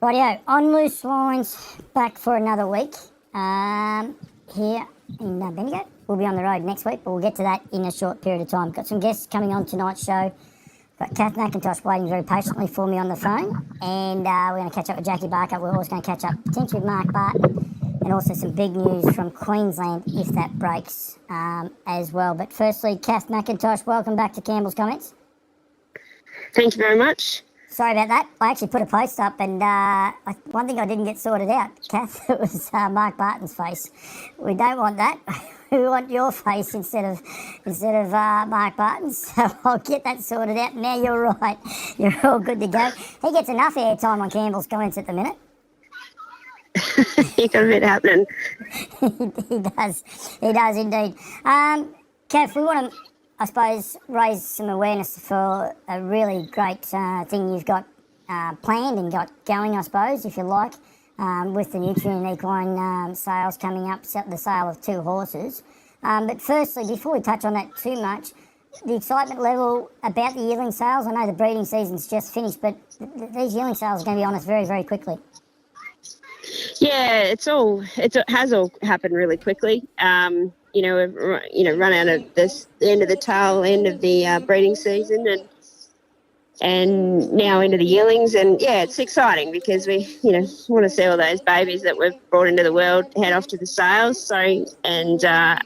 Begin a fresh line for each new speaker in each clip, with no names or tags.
Rightio, on loose lines, back for another week here in Bendigo. We'll be on the road next week, but we'll get to that in a short period of time. Got some guests coming on tonight's show. Got Kath McIntosh waiting very patiently for me on the phone, and we're going to catch up with Jackie Barker. We're also going to catch up potentially with Mark Barton, and also some big news from Queensland if that breaks as well. But firstly, Kath McIntosh, welcome back to Campbell's Comments.
Thank you very much.
Sorry about that. I actually put a post up, and one thing I didn't get sorted out, Kath, it was Mark Barton's face. We don't want that. We want your face instead of Mark Barton's. So I'll get that sorted out. Now you're right. You're all good to go. He gets enough airtime on Campbell's Comments at the minute.
You got a bit happening.
He does. He does indeed. Kath, we want to, I suppose, raise some awareness for a really great thing you've got planned and got going, I suppose, if you like, with the Nutrien Equine sales coming up, the sale of 2 horses. But firstly, before we touch on that too much, the excitement level about the yearling sales, I know the breeding season's just finished, but these yearling sales are going to be on us very, very quickly.
Yeah, it has all happened really quickly. We've run out of the end of the tail end of the breeding season and now into the yearlings, and yeah, it's exciting because we want to see all those babies that we've brought into the world head off to the sales. So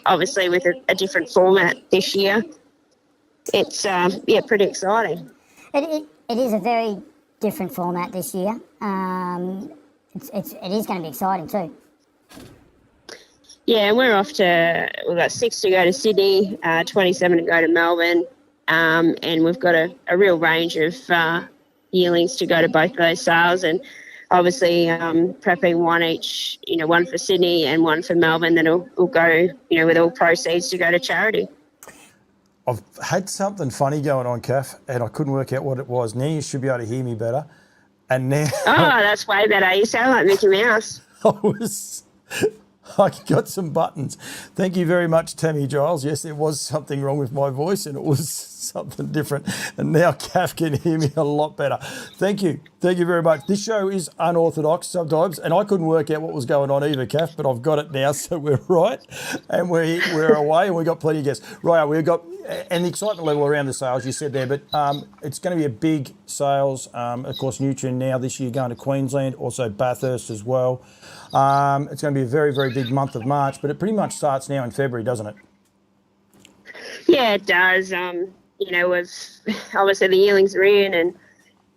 obviously with a different format this year, it's pretty exciting.
It is a very different format this year. It is going to be exciting too.
Yeah, we've got 6 to go to Sydney, 27 to go to Melbourne, and we've got a real range of yearlings to go to both of those sales, and obviously prepping one each, one for Sydney and one for Melbourne that will go, with all proceeds to go to charity.
I've had something funny going on, Kath, and I couldn't work out what it was. Now you should be able to hear me better. And now...
Oh, that's way better. You sound like Mickey Mouse.
I got some buttons. Thank you very much, Tammy Giles. Yes, there was something wrong with my voice and it was something different. And now Kath can hear me a lot better. Thank you. Thank you very much. This show is unorthodox sometimes, and I couldn't work out what was going on either, Kath, but I've got it now, so we're right. And we're away and we've got plenty of guests. Right, we've got... And the excitement level around the sales, you said there, but it's going to be a big sales. Of course, Nutrien now this year going to Queensland, also Bathurst as well. It's going to be a very, very big month of March, but it pretty much starts now in February, doesn't it?
Yeah, it does. We've obviously the yearlings are in, and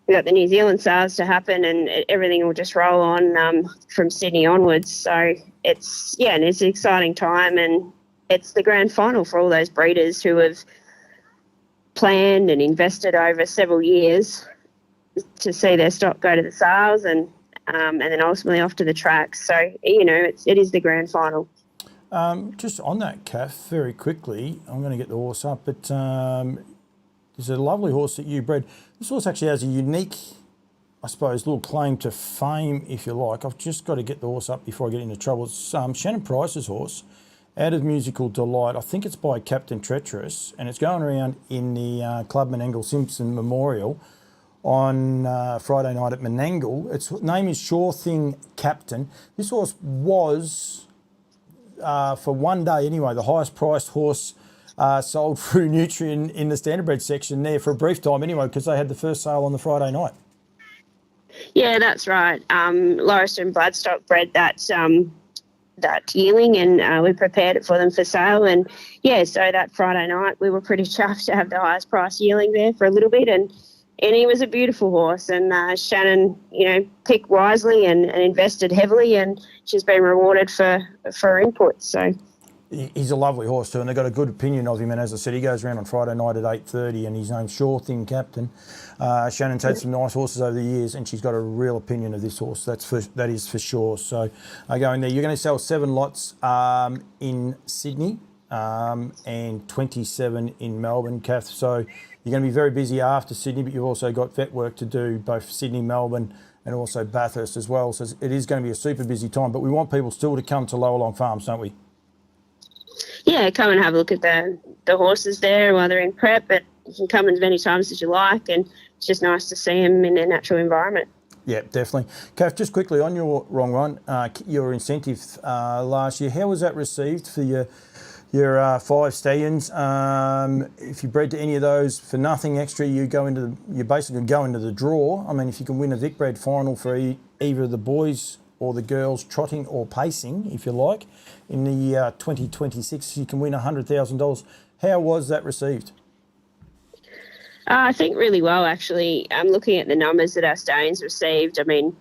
we've got the New Zealand sales to happen, and everything will just roll on from Sydney onwards. So it's an exciting time, and it's the grand final for all those breeders who have planned and invested over several years to see their stock go to the sales and then ultimately off to the track. So, it is the grand final.
Just on that, Kath, very quickly, I'm going to get the horse up, but there's a lovely horse that you bred. This horse actually has a unique, I suppose, little claim to fame, if you like. I've just got to get the horse up before I get into trouble. It's Shannon Price's horse, Out of Musical Delight. I think it's by Captain Treacherous, and it's going around in the Club Menangle Simpson Memorial on Friday night at Menangle. Its name is Sure Thing Captain. This horse was, for one day anyway, the highest priced horse sold through Nutrien in the standardbred section there for a brief time anyway, because they had the first sale on the Friday night.
Yeah, that's right. Lauriston Bloodstock bred that yearling, and we prepared it for them for sale. And yeah, so that Friday night we were pretty chuffed to have the highest price yearling there for a little bit, and he was a beautiful horse, and Shannon, picked wisely and invested heavily, and she's been rewarded for her input. So
he's a lovely horse too, and they've got a good opinion of him. And as I said, he goes around on Friday night at 8:30, and his name's Sure Thing Captain. Shannon's had some nice horses over the years, and she's got a real opinion of this horse. That is for sure. So going there, you're going to sell 7 lots in Sydney and 27 in Melbourne, Kath. So you're going to be very busy after Sydney, but you've also got vet work to do, both Sydney, Melbourne, and also Bathurst as well. So it is going to be a super busy time, but we want people still to come to Lower Long Farms, don't we?
Yeah, come and have a look at the horses there while they're in prep, but you can come as many times as you like, and it's just nice to see them in their natural environment.
Yeah, definitely. Kath, just quickly on your wrong one, your incentive last year, how was that received for your 5 stallions? If you bred to any of those for nothing extra, you basically go into the draw. I mean, if you can win a Vic Bred final for either the boys or the girls trotting or pacing, if you like, in the 2026, you can win $100,000. How was that received?
I think really well, actually. I'm looking at the numbers that our stallions received. I mean,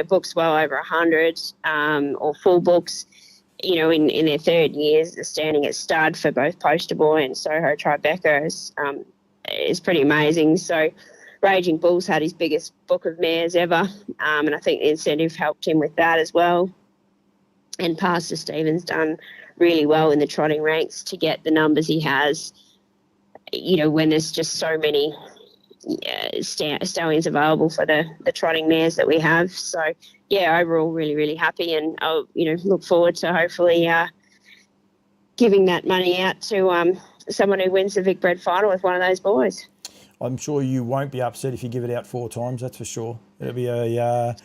books well over 100, or full books, in their third years, the standing at stud for both Poster Boy and Soho Tribeca is pretty amazing. So Raging Bull's had his biggest book of mares ever, and I think the incentive helped him with that as well. And Pastor Stephen's done really well in the trotting ranks to get the numbers he has, when there's just so many stallions available for the trotting mares that we have. So, yeah, overall really, really happy, and I'll, look forward to hopefully giving that money out to someone who wins the Vic Bred final with one of those boys.
I'm sure you won't be upset if you give it out 4 times, that's for sure. It'll be a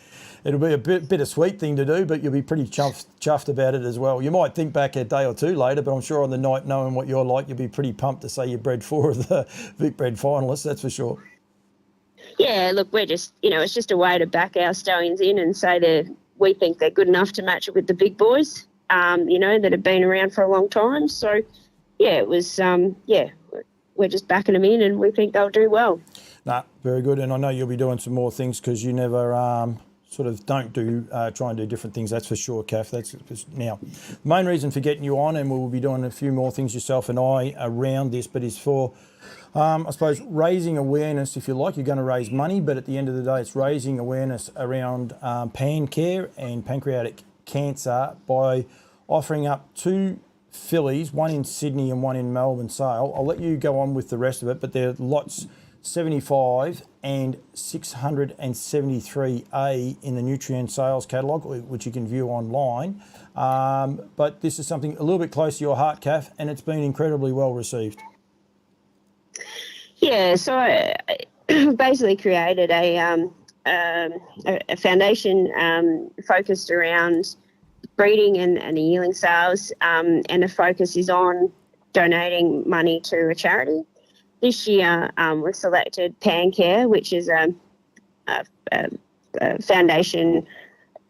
bittersweet thing to do, but you'll be pretty chuffed about it as well. You might think back a day or two later, but I'm sure on the night, knowing what you're like, you'll be pretty pumped to say you bred 4 of the Vic Bred finalists, that's for sure.
Yeah, look, we're just, it's just a way to back our stallions in and say that we think they're good enough to match it with the big boys, that have been around for a long time. So, yeah, it was, we're just backing them in and we think they'll do well.
Nah, very good. And I know you'll be doing some more things because you never sort of don't try and do different things, that's for sure, Kath. That's now the main reason for getting you on, and we'll be doing a few more things yourself and I around this, but is for I suppose raising awareness, if you like. You're going to raise money, but at the end of the day, it's raising awareness around pan care and pancreatic cancer by offering up 2 fillies, one in Sydney and one in Melbourne sale. I'll let you go on with the rest of it, but they're lots 75 and 673A in the Nutrien sales catalogue, which you can view online. But this is something a little bit close to your heart, Kath, and it's been incredibly well received.
Yeah, so I basically created a foundation focused around breeding and the yearling sales, and the focus is on donating money to a charity. This year, we selected PanCare, which is a foundation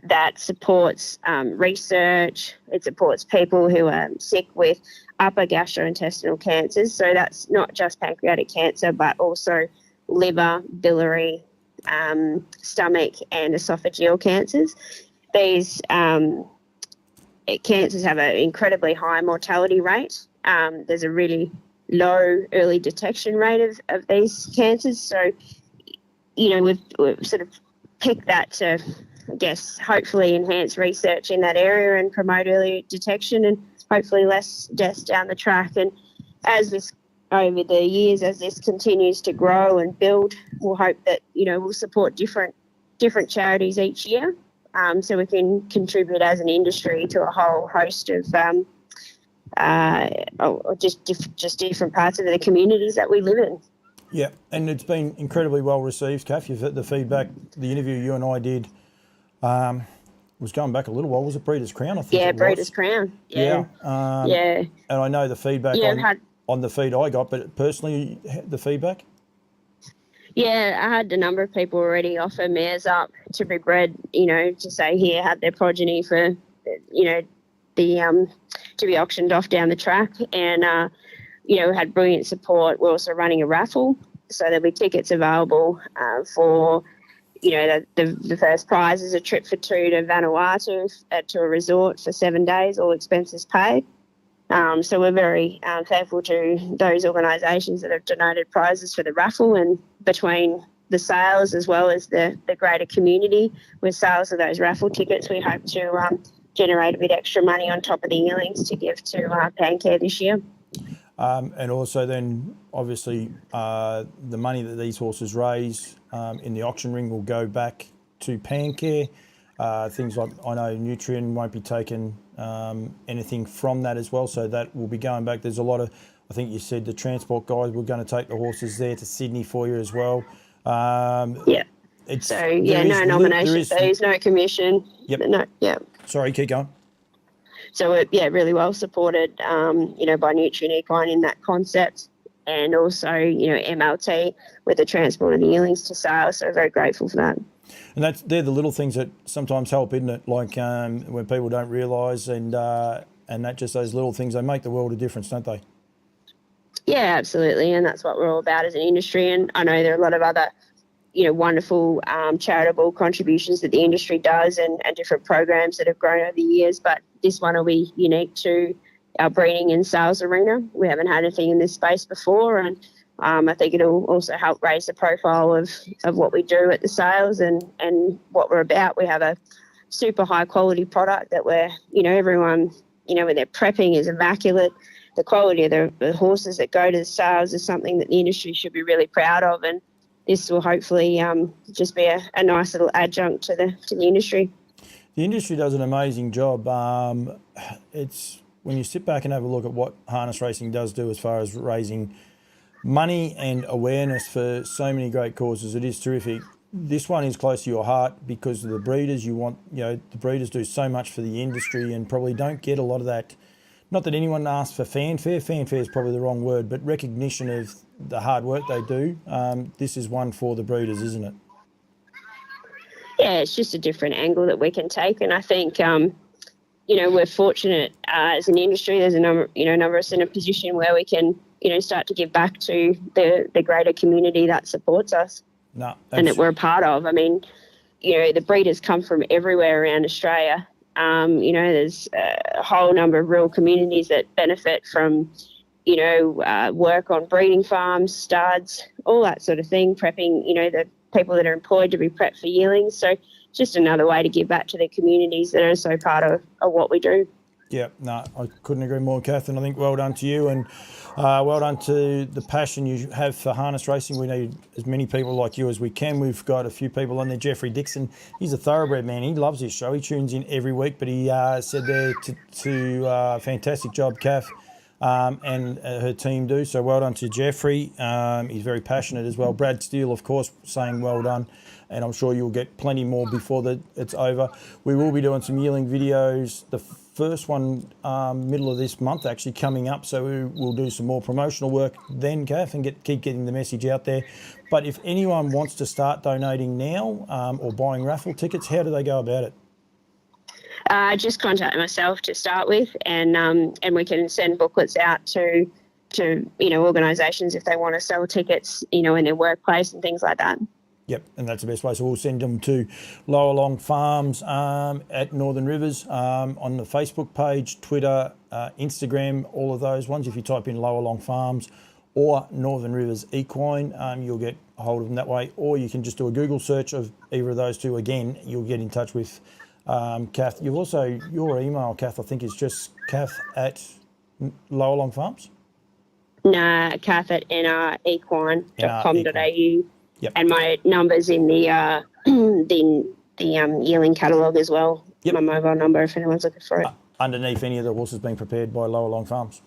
that supports research. It supports people who are sick with upper gastrointestinal cancers. So that's not just pancreatic cancer, but also liver, biliary, stomach and esophageal cancers. These cancers have an incredibly high mortality rate. There's a really low early detection rate of these cancers. So, we've sort of picked that to, I guess, hopefully enhance research in that area and promote early detection and hopefully less deaths down the track. And as this, over the years, as this continues to grow and build, we'll hope that, we'll support different charities each year. So we can contribute as an industry to a whole host of just different parts of the communities that we live in.
Yeah, and it's been incredibly well received, Kath. You've had the feedback, the interview you and I did was going back a little while. Was it Breeders' Crown? I think. Yeah,
Breeders' Crown. Yeah.
Yeah. And I know the feedback on the feed I got, but personally, the feedback?
Yeah, I had a number of people already offer mares up to be bred, to say here, have their progeny for, to be auctioned off down the track. And, had brilliant support. We're also running a raffle, so there'll be tickets available for, the first prize is a trip for 2 to Vanuatu to a resort for 7 days, all expenses paid. So we're very thankful to those organisations that have donated prizes for the raffle, and between the sales as well as the greater community with sales of those raffle tickets, we hope to generate a bit extra money on top of the yearlings to give to PanCare this year.
And also then, obviously, the money that these horses raise in the auction ring will go back to PanCare. Things like, I know Nutrien won't be taking anything from that as well, so that will be going back. There's a lot of, I think you said the transport guys were going to take the horses there to Sydney for you as well.
Yeah.
it's
So yeah, no nomination fees, no commission.
Yep.
No, yeah.
Sorry, keep going.
So really well supported, by Nutrien Equine in that concept, and also MLT with the transport of the yearlings to sale. So very grateful for that.
And they're the little things that sometimes help, isn't it? Like when people don't realise, and that just those little things, they make the world a difference, don't they?
Yeah, absolutely, and that's what we're all about as an industry. And I know there are a lot of other, wonderful charitable contributions that the industry does, and different programs that have grown over the years. But this one will be unique to our breeding and sales arena. We haven't had anything in this space before, and I think it'll also help raise the profile of what we do at the sales and what we're about. We have a super high quality product that everyone, when they're prepping is immaculate. The quality of the horses that go to the sales is something that the industry should be really proud of, and this will hopefully just be a nice little adjunct to the industry.
The industry does an amazing job. It's when you sit back and have a look at what harness racing does do as far as raising money and awareness for so many great causes, it is terrific. This one is close to your heart because of the breeders. The breeders do so much for the industry and probably don't get a lot of that. Not that anyone asks for fanfare. Fanfare is probably the wrong word, but recognition of the hard work they do. This is one for the breeders, isn't it?
Yeah, it's just a different angle that we can take, and I think we're fortunate as an industry. There's a number of us in a position where we can start to give back to the greater community that supports us, and that we're a part of. I mean, the breeders come from everywhere around Australia. There's a whole number of rural communities that benefit from, work on breeding farms, studs, all that sort of thing, prepping, the people that are employed to be prepped for yearlings. So just another way to give back to the communities that are so part of what we do.
Yeah, no, I couldn't agree more, Kath, and I think well done to you, and well done to the passion you have for harness racing. We need as many people like you as we can. We've got a few people on there. Jeffrey Dixon, he's a thoroughbred man. He loves his show. He tunes in every week, but he said there to fantastic job, Kath, and her team do. So well done to Jeffrey. He's very passionate as well. Brad Steele, of course, saying well done. And I'm sure you'll get plenty more before it's over. We will be doing some yearling videos. The first one middle of this month actually coming up, so we'll do some more promotional work then, Kath, and keep getting the message out there. But if anyone wants to start donating now or buying raffle tickets, how do they go about it?
Just contact myself to start with, and we can send booklets out to organisations if they want to sell tickets, in their workplace and things like that.
Yep, and that's the best way. So we'll send them to Lower Long Farms at Northern Rivers on the Facebook page, Twitter, Instagram, all of those ones. If you type in Lower Long Farms or Northern Rivers Equine, you'll get a hold of them that way. Or you can just do a Google search of either of those two. Again, you'll get in touch with Kath. You've also, your email, Kath, I think is just Kath at Lower Long Farms?
Nah, Kath at nrequine.com.au.
Yep.
And my number's in the yearling catalogue as well. Yep. My mobile number if anyone's looking for it.
Underneath any of the horses being prepared by Lower Long Farms.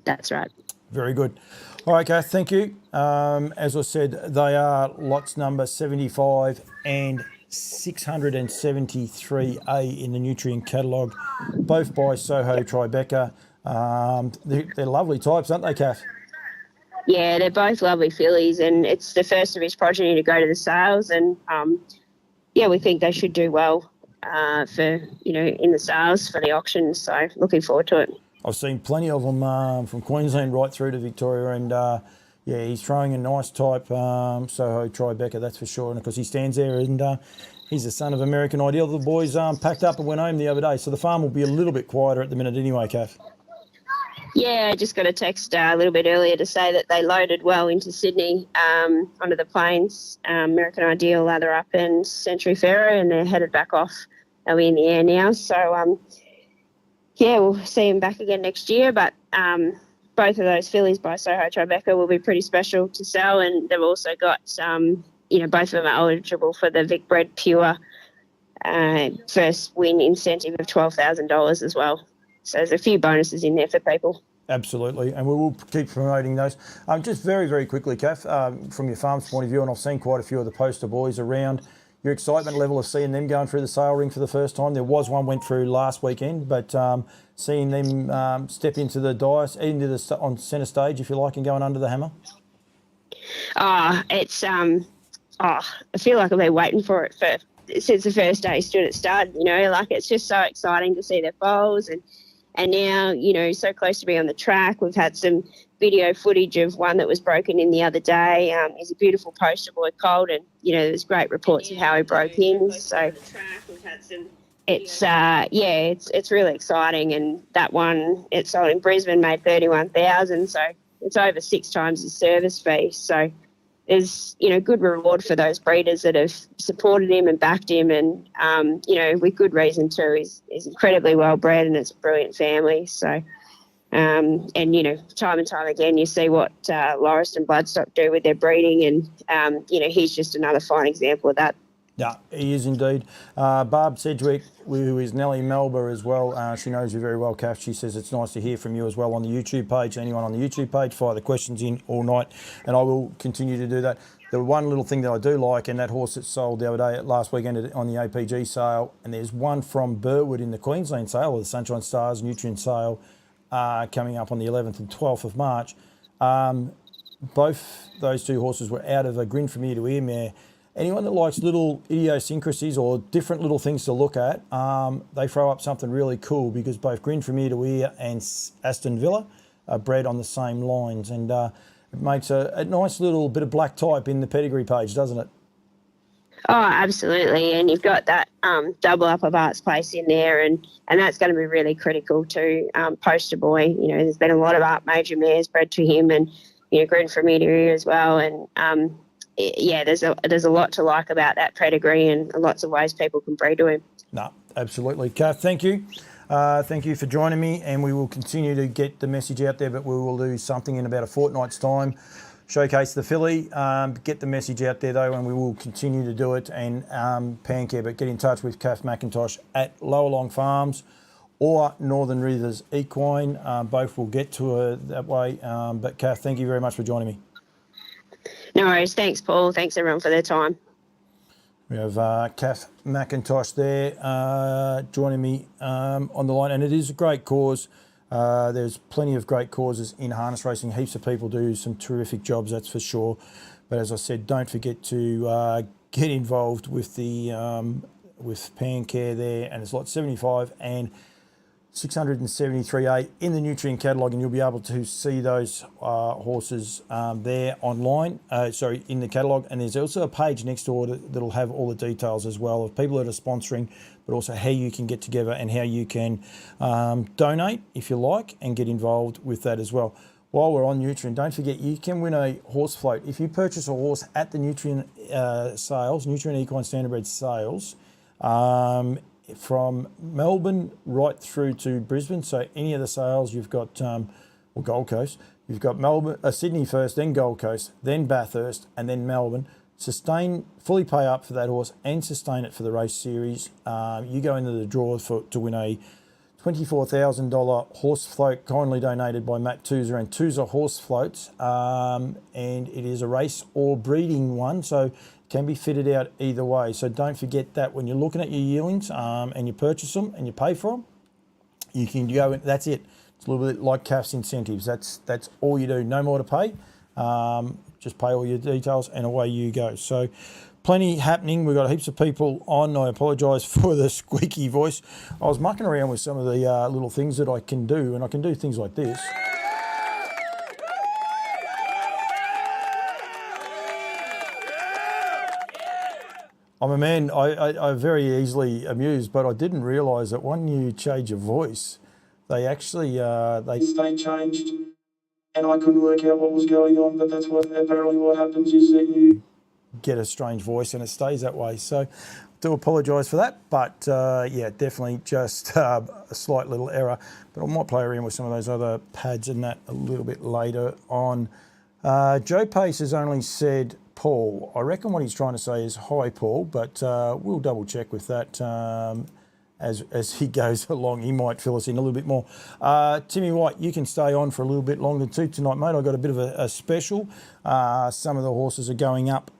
That's right.
Very good. All right, Kath, thank you. As I said, they are lots number 75 and 673A in the Nutrien catalogue, both by Soho Tribeca. They're lovely types, aren't they, Kath?
Yeah, they're both lovely fillies, and it's the first of his progeny to go to the sales, and we think they should do well for in the sales for the auctions. So looking forward to it.
I've seen plenty of them from Queensland right through to Victoria, and he's throwing a nice type, Soho Tribeca, that's for sure. And of course he stands there, and he's the son of American Ideal. The boys packed up and went home the other day, so the farm will be a little bit quieter at the minute anyway, Kath.
Yeah, I just got a text a little bit earlier to say that they loaded well into Sydney onto the planes. American Ideal, Lather Up and Century Pharaoh, and they're headed back off. They'll be in the air now. So, we'll see them back again next year. But both of those fillies by Soho Tribeca will be pretty special to sell, and they've also got, both of them are eligible for the Vic Bred Pure first win incentive of $12,000 as well. So there's a few bonuses in there for people.
Absolutely, and we will keep promoting those. Just very, very quickly, Kath, from your farm's point of view, and I've seen quite a few of the poster boys around, your excitement level of seeing them going through the sale ring for the first time. There was one went through last weekend, but seeing them step into the dais, on centre stage, if you like, and going under the hammer.
It's I feel like I've been waiting for it since the first day stood at stud. Like it's just so exciting to see their foals and now, so close to be on the track. We've had some video footage of one that was broken in the other day. He's a beautiful poster boy colt, and, there's great reports of how he broke in. So it's really exciting. And that one, it sold in Brisbane, made 31,000. So it's over 6 times the service fee. So there's, good reward for those breeders that have supported him and backed him, and, with good reason too. He's incredibly well bred, and it's a brilliant family. So, time and time again, you see what Loris and Bloodstock do with their breeding, and, he's just another fine example of that.
Yeah, he is indeed. Barb Sedgwick, who is Nellie Melba as well, she knows you very well, Kath. She says it's nice to hear from you as well on the YouTube page. Anyone on the YouTube page, fire the questions in all night, and I will continue to do that. The one little thing that I do like, and that horse that sold the other day, last weekend on the APG sale, and there's one from Burwood in the Queensland sale, or the Sunshine Stars Nutrien sale, coming up on the 11th and 12th of March. Both those two horses were out of a grin from ear to ear mare. Anyone that likes little idiosyncrasies or different little things to look at, they throw up something really cool, because both Grin from Ear to Ear and Aston Villa are bred on the same lines, and it makes a nice little bit of black type in the pedigree page, doesn't it?
Oh, absolutely. And you've got that double up of Arts Place in there, and that's going to be really critical to Poster Boy. There's been a lot of Art Major mares bred to him, and, Grin from Ear to Ear as well, and there's a lot to like about that pedigree, and lots of ways people can breed to him.
No, absolutely. Kath, thank you. Thank you for joining me, and we will continue to get the message out there, but we will do something in about a fortnight's time. Showcase the filly, get the message out there though, and we will continue to do it, and pan care, but get in touch with Kath McIntosh at Lower Long Farms or Northern Rivers Equine. Both will get to her that way. But Kath, thank you very much for joining me.
No worries. Thanks, Paul. Thanks, everyone, for their time.
We have Kath McIntosh there joining me on the line, and it is a great cause. There's plenty of great causes in harness racing. Heaps of people do some terrific jobs, that's for sure. But as I said, don't forget to get involved with the with Pan Care there, and it's lot 75 and 673A in the Nutrien catalogue, and you'll be able to see those horses there online, in the catalogue. And there's also a page next door that'll have all the details as well of people that are sponsoring, but also how you can get together and how you can donate, if you like, and get involved with that as well. While we're on Nutrien, don't forget you can win a horse float. If you purchase a horse at the Nutrien sales, Nutrien Equine Standardbred sales, from Melbourne right through to Brisbane, so any of the sales you've got, Gold Coast, you've got Melbourne, Sydney first, then Gold Coast, then Bathurst, and then Melbourne. Fully pay up for that horse and sustain it for the race series. You go into the draw to win a $24,000 horse float, kindly donated by Matt Toozer and Toozer Horse Floats, and it is a race or breeding one, so can be fitted out either way. So don't forget that when you're looking at your yearlings and you purchase them and you pay for them, you can go, that's it. It's a little bit like Kath's incentives. That's all you do, no more to pay. Just pay all your details and away you go. So plenty happening. We've got heaps of people on. I apologise for the squeaky voice. I was mucking around with some of the little things that I can do, and I can do things like this. I'm a man, I'm very easily amused, but I didn't realise that when you change your voice, they actually, they stay changed, and I couldn't work out what was going on, but that's apparently what happens is that you get a strange voice and it stays that way. So I do apologise for that, but definitely just a slight little error, but I might play around with some of those other pads and that a little bit later on. Joe Pace has only said Paul. I reckon what he's trying to say is hi Paul, but we'll double check with that as he goes along, he might fill us in a little bit more. Timmy White, you can stay on for a little bit longer too tonight, mate. I've got a bit of a special. Some of the horses are going up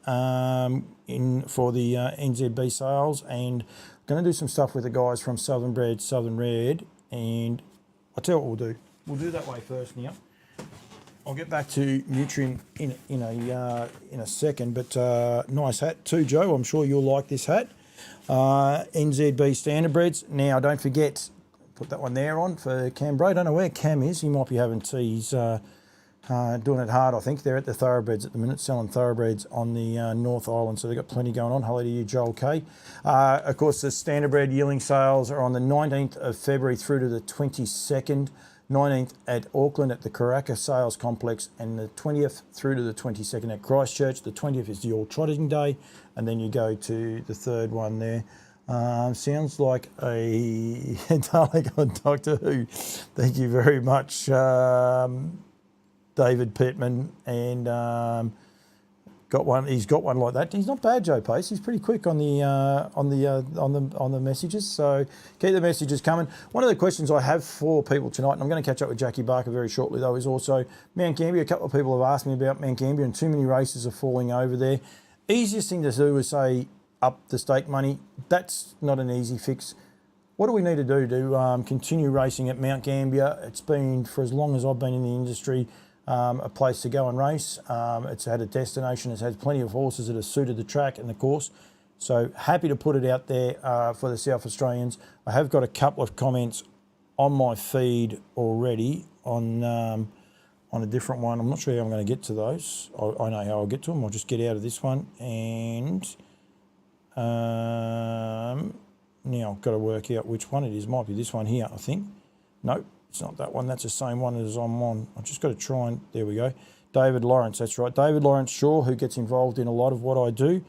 in for the NZB sales, and going to do some stuff with the guys from Southern Bred, Southern Red, and I'll tell you what we'll do. We'll do that way first now. I'll get back to Nutrien in a second, but nice hat too, Joe. I'm sure you'll like this hat. NZB Standardbreds. Now, don't forget, put that one there on for Cam Bray. Don't know where Cam is. He might be having tea. He's doing it hard, I think. They're at the Thoroughbreds at the minute, selling Thoroughbreds on the North Island, so they've got plenty going on. Hello to you, Joel K. Of course, the Standardbred yearling sales are on the 19th of February through to the 22nd. 19th at Auckland at the Karaka Sales Complex, and the 20th through to the 22nd at Christchurch. The 20th is the All Trotting Day, and then you go to the third one there. Sounds like a Dalek on Doctor Who. Thank you very much, David Pittman, and got one. He's got one like that. He's not bad, Joe Pace. He's pretty quick on the messages. So keep the messages coming. One of the questions I have for people tonight, and I'm going to catch up with Jackie Barker very shortly though, is also Mount Gambier. A couple of people have asked me about Mount Gambier, and too many races are falling over there. Easiest thing to do is say up the stake money. That's not an easy fix. What do we need to do to continue racing at Mount Gambier? It's been, for as long as I've been in the industry, a place to go and race. It's had a destination. It's had plenty of horses that have suited the track and the course. So happy to put it out there for the South Australians. I have got a couple of comments on my feed already on a different one. I'm not sure how I'm going to get to those. I know how I'll get to them. I'll just get out of this one, and now I've got to work out which one it is. Might be this one here, I think. Nope. It's not that one. That's the same one as I'm on. I've just got to try and... There we go. David Lawrence, that's right. David Lawrence Shaw, who gets involved in a lot of what I do.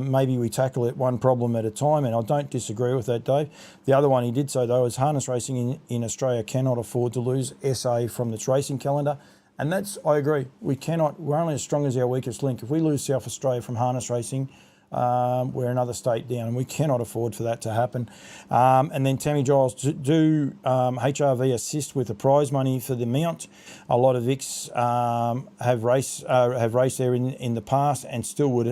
Maybe we tackle it one problem at a time, and I don't disagree with that, Dave. The other one he did say, though, is harness racing in Australia cannot afford to lose SA from its racing calendar. And that's, I agree, we cannot. We're only as strong as our weakest link. If we lose South Australia from harness racing, we're another state down, and we cannot afford for that to happen. And then Tammy Giles, do HRV assist with the prize money for the mount? A lot of Vics have raced there in the past, and still would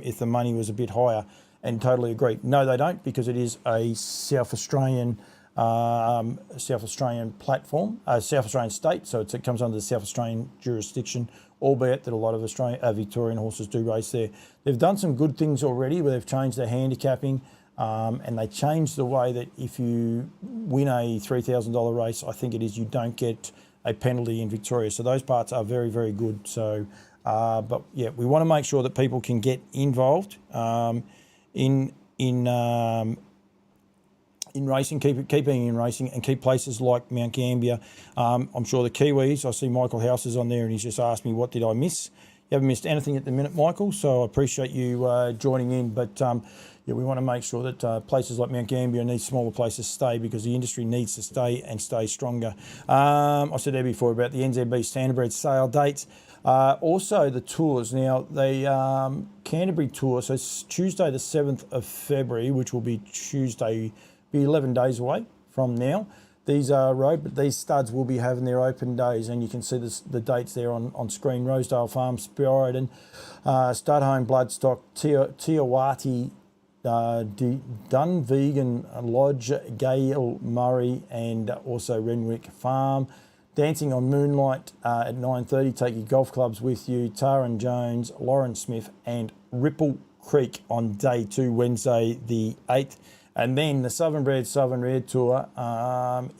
if the money was a bit higher. And totally agree. No, they don't, because it is a South Australian platform, South Australian state, so it comes under the South Australian jurisdiction, albeit that a lot of Victorian horses do race there. They've done some good things already, where they've changed their handicapping, and they changed the way that if you win a $3,000 race, I think it is, you don't get a penalty in Victoria. So those parts are very, very good. So, but yeah, we want to make sure that people can get involved in racing, keep being in racing, and keep places like Mount Gambier. I'm sure the Kiwis, I see Michael House is on there, and he's just asked me, what did I miss? You haven't missed anything at the minute, Michael, so I appreciate you joining in. But yeah, we want to make sure that places like Mount Gambier and these smaller places stay, because the industry needs to stay and stay stronger. I said there before about the NZB Standardbred sale dates. Also the tours. Now, the Canterbury tour, so it's Tuesday the 7th of February, which will be Tuesday, be 11 days away from now. These are road, but these studs will be having their open days, and you can see the dates there on screen. Rosedale Farm, Spiridon, Studhome, Bloodstock, Tiawati, Dunvegan Lodge, Gale Murray, and also Renwick Farm. Dancing on Moonlight at 9:30. Take your golf clubs with you. Taran Jones, Lauren Smith, and Ripple Creek on day 2, Wednesday the 8th. And then the Southern Bred, Southern Red Tour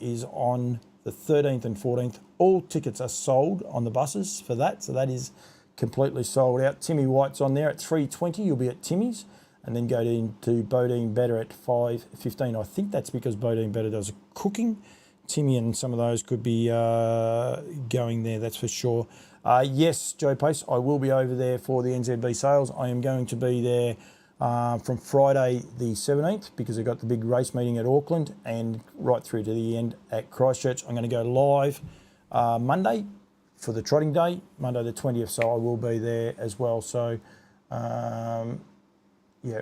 is on the 13th and 14th. All tickets are sold on the buses for that, so that is completely sold out. Timmy White's on there at 3:20. You'll be at Timmy's, and then go to Bodine Better at 5:15. I think that's because Bodine Better does cooking. Timmy and some of those could be going there, that's for sure. Yes, Joe Pace, I will be over there for the NZB sales. I am going to be there from Friday the 17th, because I've got the big race meeting at Auckland, and right through to the end at Christchurch. I'm going to go live Monday for the trotting day, Monday the 20th, so I will be there as well. So, yeah,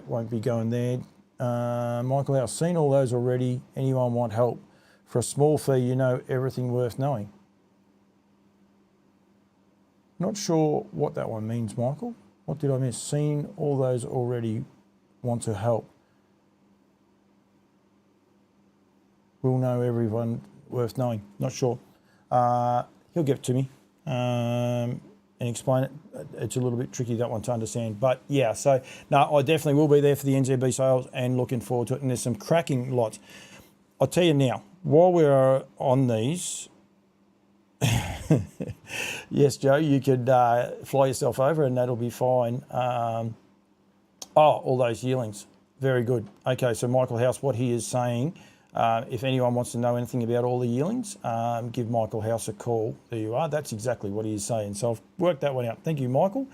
won't be going there. Michael House, seen all those already. Anyone want help? For a small fee, you know everything worth knowing. Not sure what that one means, Michael. What did I miss? Seen all those already. Want to help. We'll know everyone worth knowing. Not sure. He'll get to me and explain it. It's a little bit tricky, that one, to understand. But yeah, so no, I definitely will be there for the NZB sales and looking forward to it. And there's some cracking lots. I'll tell you now, while we're on these, yes, Joe, you could fly yourself over and that'll be fine. All those yearlings. Very good. Okay, so Michael House, what he is saying, if anyone wants to know anything about all the yearlings, give Michael House a call. There you are. That's exactly what he is saying. So I've worked that one out. Thank you, Michael.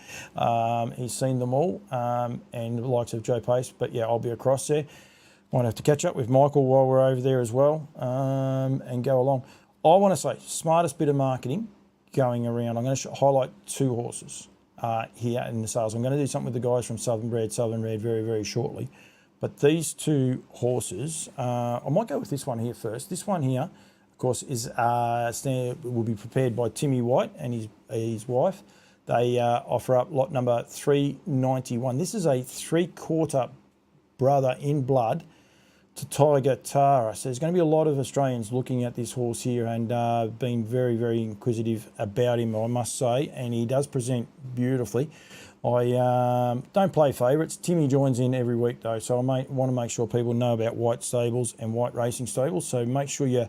He's seen them all and the likes of Joe Pace. But yeah, I'll be across there. Might have to catch up with Michael while we're over there as well and go along. I want to say, smartest bit of marketing going around. I'm going to highlight two horses here in the sales. I'm going to do something with the guys from Southern Bred very, very shortly. But these two horses, I might go with this one here first. This one here, of course, is will be prepared by Timmy White and his wife. They offer up lot number 391. This is a 3/4 brother in blood to Tiger Tara. So there's going to be a lot of Australians looking at this horse here and being very, very inquisitive about him, I must say. And he does present beautifully. I don't play favourites. Timmy joins in every week though, so I want to make sure people know about White Stables and White Racing Stables. So make sure you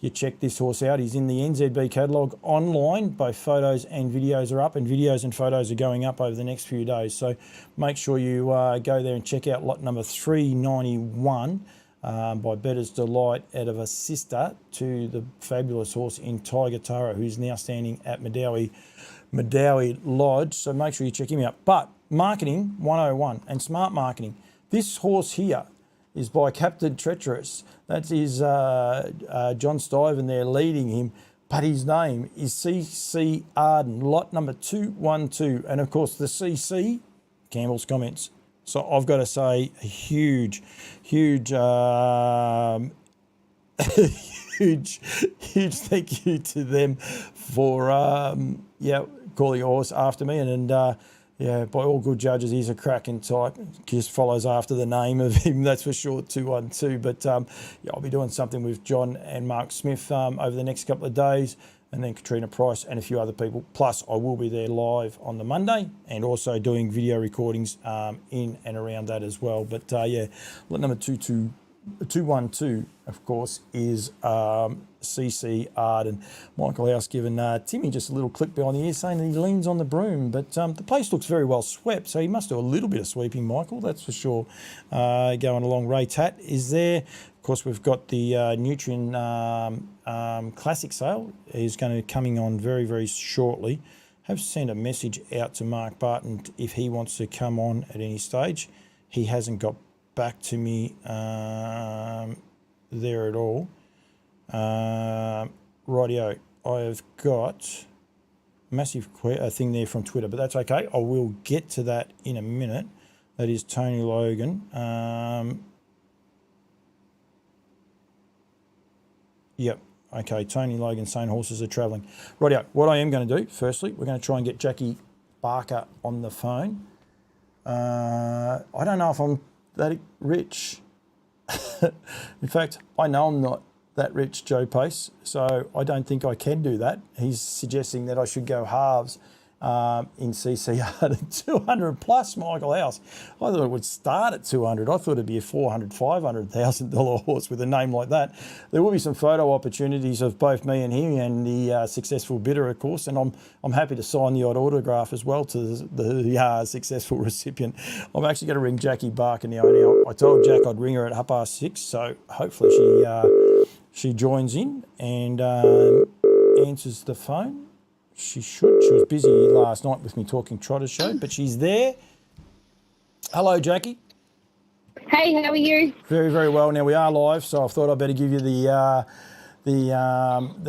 check this horse out. He's in the NZB catalogue online. Both photos and videos are up, and videos and photos are going up over the next few days. So make sure you go there and check out lot number 391 by Bettor's Delight, out of a sister to the fabulous horse in Tiger Tara, who's now standing at Medowie Lodge, so make sure you check him out. But marketing 101 and smart marketing. This horse here is by Captain Treacherous. That is John Stiven there leading him, but his name is CC Arden, lot number 212. And of course the CC, Campbell's comments. So I've got to say a huge huge thank you to them for calling a horse after me, and by all good judges, he's a cracking type. Just follows after the name of him, that's for sure, 212. But I'll be doing something with John and Mark Smith over the next couple of days, and then Katrina Price and a few other people. Plus, I will be there live on the Monday and also doing video recordings in and around that as well. But lot number 212, of course, is CC Arden. Michael House giving Timmy just a little click behind the ear saying that he leans on the broom, but the place looks very well swept, so he must do a little bit of sweeping, Michael, that's for sure. Going along, Ray Tat is there. Of course, we've got the Nutrien Classic sale is going to be coming on very, very shortly. Have sent a message out to Mark Barton if he wants to come on at any stage. He hasn't got back to me there at all. Rightio, I have got a massive thing there from Twitter, but that's okay. I will get to that in a minute. That is Tony Logan. Yep. Okay, Tony Logan saying horses are travelling. Rightio, what I am going to do, firstly, we're going to try and get Jackie Barker on the phone. I don't know if I'm that rich. In fact, I know I'm not that rich, Joe Pace, so I don't think I can do that. He's suggesting that I should go halves in CCR to 200 plus, Michael House. I thought it would start at 200. I thought it'd be a $400,000, $500,000 horse with a name like that. There will be some photo opportunities of both me and him and the successful bidder, of course, and I'm happy to sign the odd autograph as well to the successful recipient. I'm actually going to ring Jackie Barker now. I told Jack I'd ring her at 6:30, so hopefully she joins in and answers the phone. She should. She was busy last night with me talking Trotter Show, but she's there. Hello, Jackie.
Hey, how are you?
Very, very well. Now we are live, so I thought I'd better give you the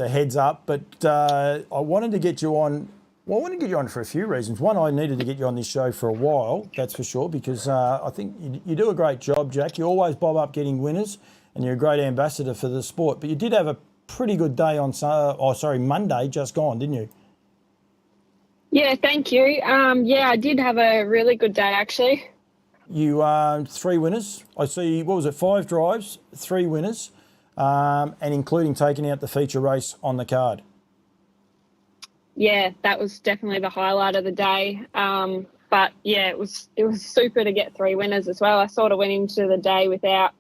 heads up. But I wanted to get you on Well, I want to get you on for a few reasons. One, I needed to get you on this show for a while, that's for sure, because I think you do a great job, Jack. You always bob up getting winners, and you're a great ambassador for the sport. But you did have a pretty good day on Monday just gone, didn't you?
Yeah, thank you. Yeah, I did have a really good day, actually.
You 3 winners. I see, what was it, 5 drives, 3 winners, and including taking out the feature race on the card.
Yeah, that was definitely the highlight of the day. But yeah, it was super to get 3 winners as well. I sort of went into the day without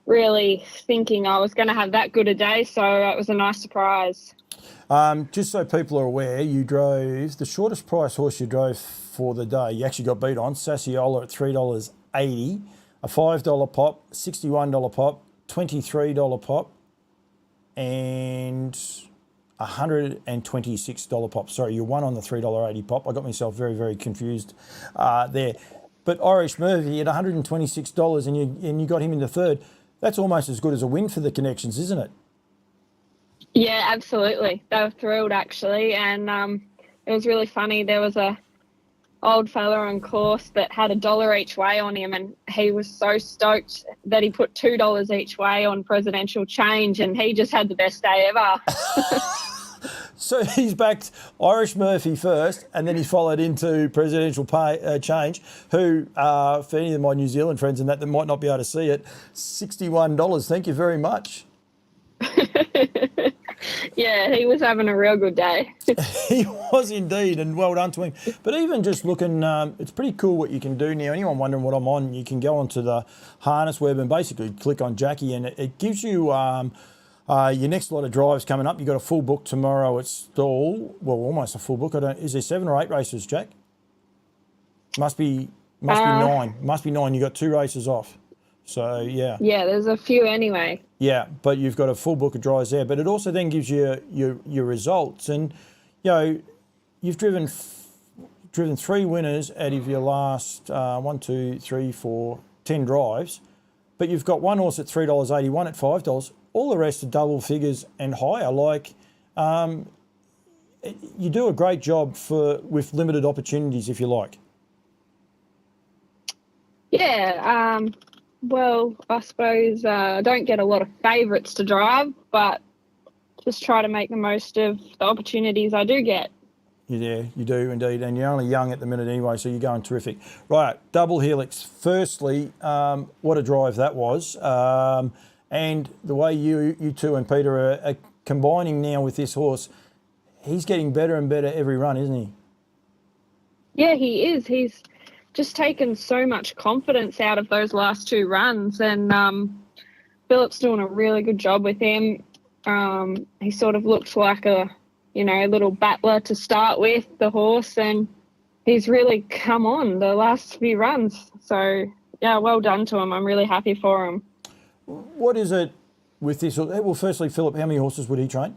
really thinking I was going to have that good a day, so it was a nice surprise.
Just so people are aware, you drove the shortest price horse you drove for the day. You actually got beat on Sassiola at $3.80, a $5 pop, $61 pop, $23 pop, and $126 pop. Sorry, you won on the $3.80 pop. I got myself very, very confused there. But Irish Murphy at $126 and you got him in the third. That's almost as good as a win for the Connections, isn't it?
Yeah, absolutely. They were thrilled, actually. And it was really funny. There was a old fella on course that had $1 each way on him, and he was so stoked that he put $2 each way on presidential change, and he just had the best day ever.
So he's backed Irish Murphy first, and then he followed into presidential change, who, for any of my New Zealand friends and that might not be able to see it, $61. Thank you very much.
Yeah, he was having a real good day.
He was indeed, and well done to him. But even just looking, it's pretty cool what you can do now. Anyone wondering what I'm on, you can go onto the harness web and basically click on Jackie, and it gives you your next lot of drives coming up. You've got a full book tomorrow at Stall. Well, almost a full book. Is there 7 or 8 races, Jack? Must be 9. Must be 9. You got 2 races off. So, yeah.
Yeah, there's a few anyway.
Yeah, but you've got a full book of drives there. But it also then gives you your results. And, you know, you've driven 3 winners out of your last 1, 2, 3, 4, 10 drives. But you've got one horse at $3.80, one at $5. All the rest are double figures and higher. Like, you do a great job with limited opportunities, if you like.
Yeah, well, I suppose I don't get a lot of favourites to drive, but just try to make the most of the opportunities I do get.
Yeah, you do indeed, and you're only young at the minute anyway, so you're going terrific. Right, double helix. Firstly, what a drive that was, and the way you two and Peter are combining now with this horse, he's getting better and better every run, isn't he?
Yeah, he is. He's just taken so much confidence out of those last 2 runs, and Philip's doing a really good job with him. He sort of looks like a little battler to start with, the horse, and he's really come on the last few runs. So, yeah, well done to him. I'm really happy for him.
What is it with this? Well, firstly, Philip, how many horses would he train?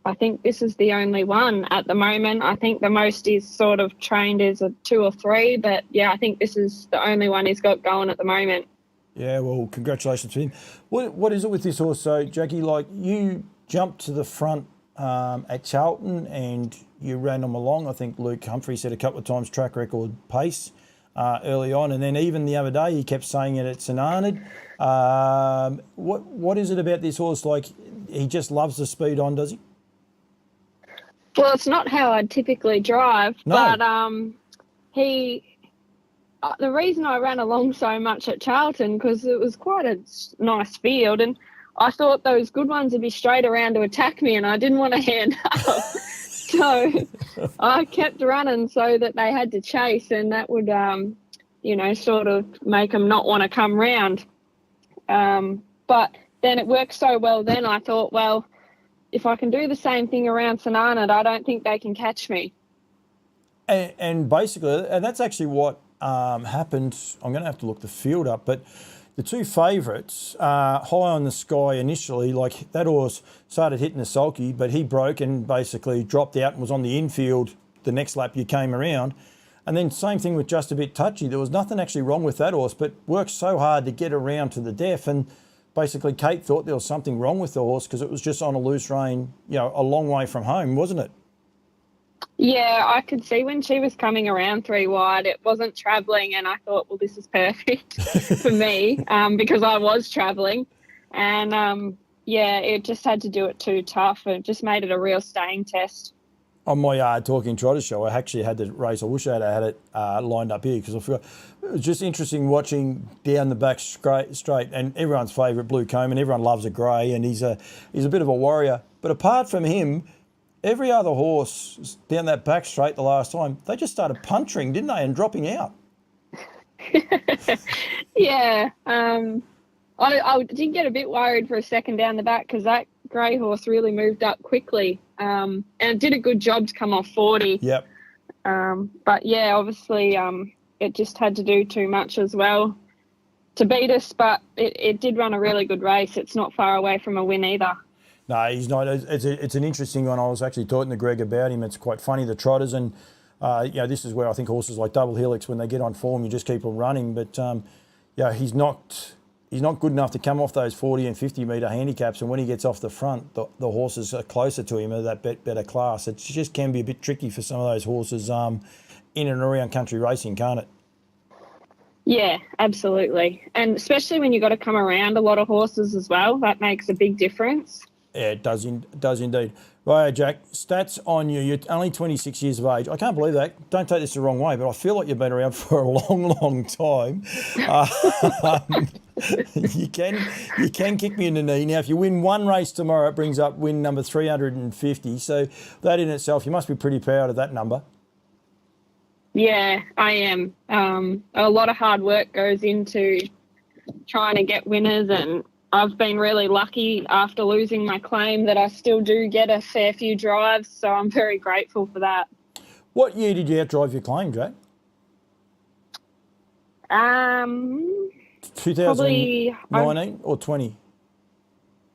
I think this is the only one at the moment. I think the most he's sort of trained is a 2 or 3, but yeah, I think this is the only one he's got going at the moment.
Yeah, well, congratulations to him. What is it with this horse? So, Jackie, like you jumped to the front at Charlton and you ran them along. I think Luke Humphrey said a couple of times track record pace early on, and then even the other day he kept saying it at St Arnaud. What is it about this horse? Like, he just loves the speed on, does he?
Well, it's not how I'd typically drive,
no.
But the reason I ran along so much at Charlton, because it was quite a nice field, and I thought those good ones would be straight around to attack me, and I didn't want to hand up. So I kept running so that they had to chase, and that would, sort of make them not want to come round. But then it worked so well then, I thought, well, if I can do the same thing around St Arnaud, I don't think they can catch me.
And basically, and that's actually what happened. I'm going to have to look the field up, but the 2 favourites, High on the Sky initially, like that horse started hitting the sulky, but he broke and basically dropped out and was on the infield the next lap you came around. And then same thing with Just a Bit Touchy. There was nothing actually wrong with that horse, but worked so hard to get around to the death. And basically Kate thought there was something wrong with the horse because it was just on a loose rein, a long way from home, wasn't it?
Yeah, I could see when she was coming around 3 wide, it wasn't travelling, and I thought, well, this is perfect for me because I was travelling. And, yeah, it just had to do it too tough. It just made it a real staying test.
On my Talking Trotter show, I actually had the race. I wish I had it lined up here because I forgot. It was just interesting watching down the back straight, and everyone's favourite Blue Comb, and everyone loves a grey, and he's a bit of a warrior. But apart from him, every other horse down that back straight the last time, they just started puncturing, didn't they, and dropping out.
Yeah, I did get a bit worried for a second down the back because that grey horse really moved up quickly and it did a good job to come off 40.
Yep.
But, yeah, obviously it just had to do too much as well to beat us, but it did run a really good race. It's not far away from a win either.
No, he's not. It's an interesting one. I was actually talking to Greg about him. It's quite funny, the trotters, and this is where I think horses like Double Helix, when they get on form, you just keep them running. But he's not good enough to come off those 40 and 50 metre handicaps. And when he gets off the front, the horses are closer to him, are that better class. It just can be a bit tricky for some of those horses in and around country racing, can't it?
Yeah, absolutely. And especially when you've got to come around a lot of horses as well, that makes a big difference.
Yeah, it does indeed. Right, Jack, stats on you. You're only 26 years of age. I can't believe that. Don't take this the wrong way, but I feel like you've been around for a long, long time. You can kick me in the knee. Now, if you win one race tomorrow, it brings up win number 350. So that in itself, you must be pretty proud of that number.
Yeah, I am. A lot of hard work goes into trying to get winners, and I've been really lucky after losing my claim that I still do get a fair few drives, so I'm very grateful for that.
What year did you outdrive your claim, Jack? 2019 or 20?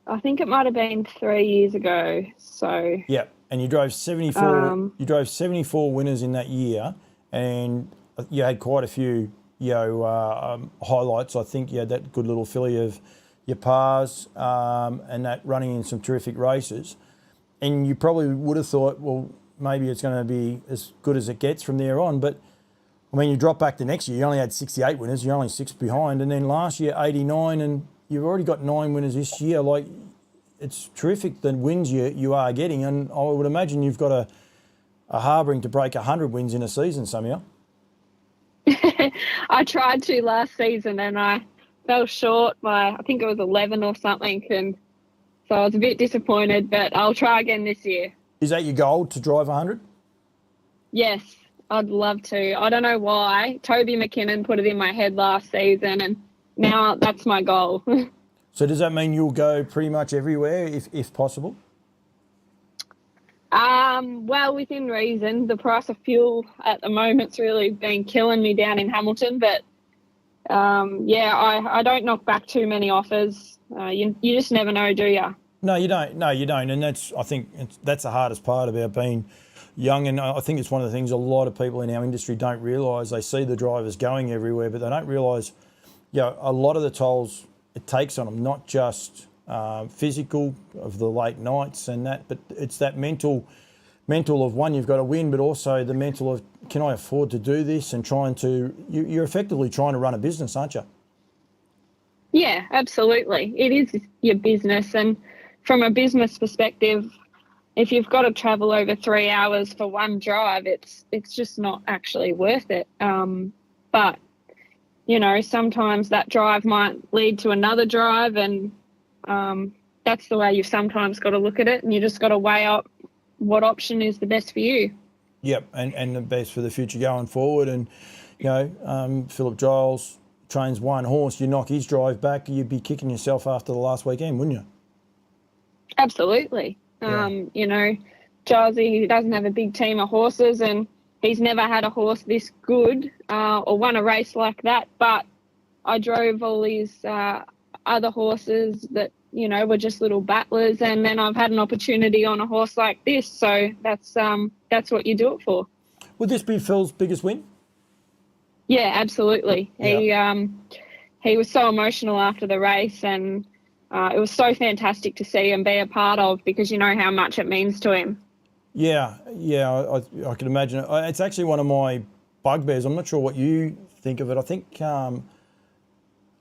I think it might have been 3 years ago. So
yeah, and you drove 74. You drove 74 winners in that year, and you had quite a few, highlights. I think you had that good little filly of your pars and that running in some terrific races. And you probably would have thought, well, maybe it's going to be as good as it gets from there on. But, I mean, you drop back the next year, you only had 68 winners, you're only 6 behind. And then last year, 89, and you've already got 9 winners this year. Like, it's terrific the wins you are getting. And I would imagine you've got a harbouring to break 100 wins in a season somehow.
I tried to last season and I fell short by, I think it was 11 or something, and so I was a bit disappointed, but I'll try again this year.
Is that your goal, to drive 100?
Yes, I'd love to. I don't know why. Toby McKinnon put it in my head last season, and now that's my goal.
So does that mean you'll go pretty much everywhere if possible?
Well, within reason. The price of fuel at the moment's really been killing me down in Hamilton, but I don't knock back too many offers. You just never know, do you?
No, you don't. And I think that's the hardest part about being young. And I think it's one of the things a lot of people in our industry don't realise. They see the drivers going everywhere, but they don't realise, a lot of the tolls it takes on them, not just physical of the late nights and that, but it's that mental of one, you've got to win, but also the mental of, can I afford to do this, and you're effectively trying to run a business, aren't you?
Yeah, absolutely. It is your business, and from a business perspective, if you've got to travel over 3 hours for one drive, it's just not actually worth it. But sometimes that drive might lead to another drive, and that's the way you've sometimes got to look at it, and you just got to weigh up what option is the best for you. Yep,
and the best for the future going forward. And, Philip Giles trains one horse, you knock his drive back, you'd be kicking yourself after the last weekend, wouldn't you?
Absolutely. Yeah. Giles, he doesn't have a big team of horses, and he's never had a horse this good or won a race like that. But I drove all these other horses that, were just little battlers, and then I've had an opportunity on a horse like this. So that's what you do it for.
Would this be Phil's biggest win?
Yeah, absolutely. Yeah. He was so emotional after the race, and it was so fantastic to see and be a part of, because you know how much it means to him.
Yeah, I can imagine. It's actually one of my bugbears. I'm not sure what you think of it. I think, I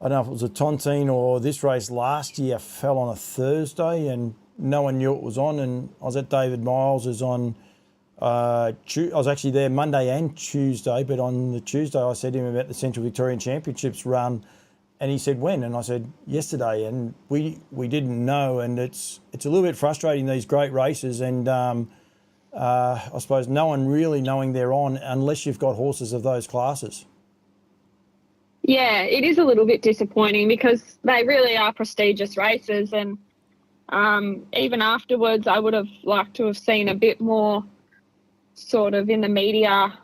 don't know if it was a Tontine or this race last year fell on a Thursday and no one knew it was on. And I was at David Miles's on, I was actually there Monday and Tuesday, but on the Tuesday I said to him about the Central Victorian Championships run. And he said, when? And I said, yesterday. And we didn't know. And it's a little bit frustrating, these great races. And I suppose no one really knowing they're on unless you've got horses of those classes.
Yeah, it is a little bit disappointing because they really are prestigious races. And even afterwards, I would have liked to have seen a bit more sort of in the media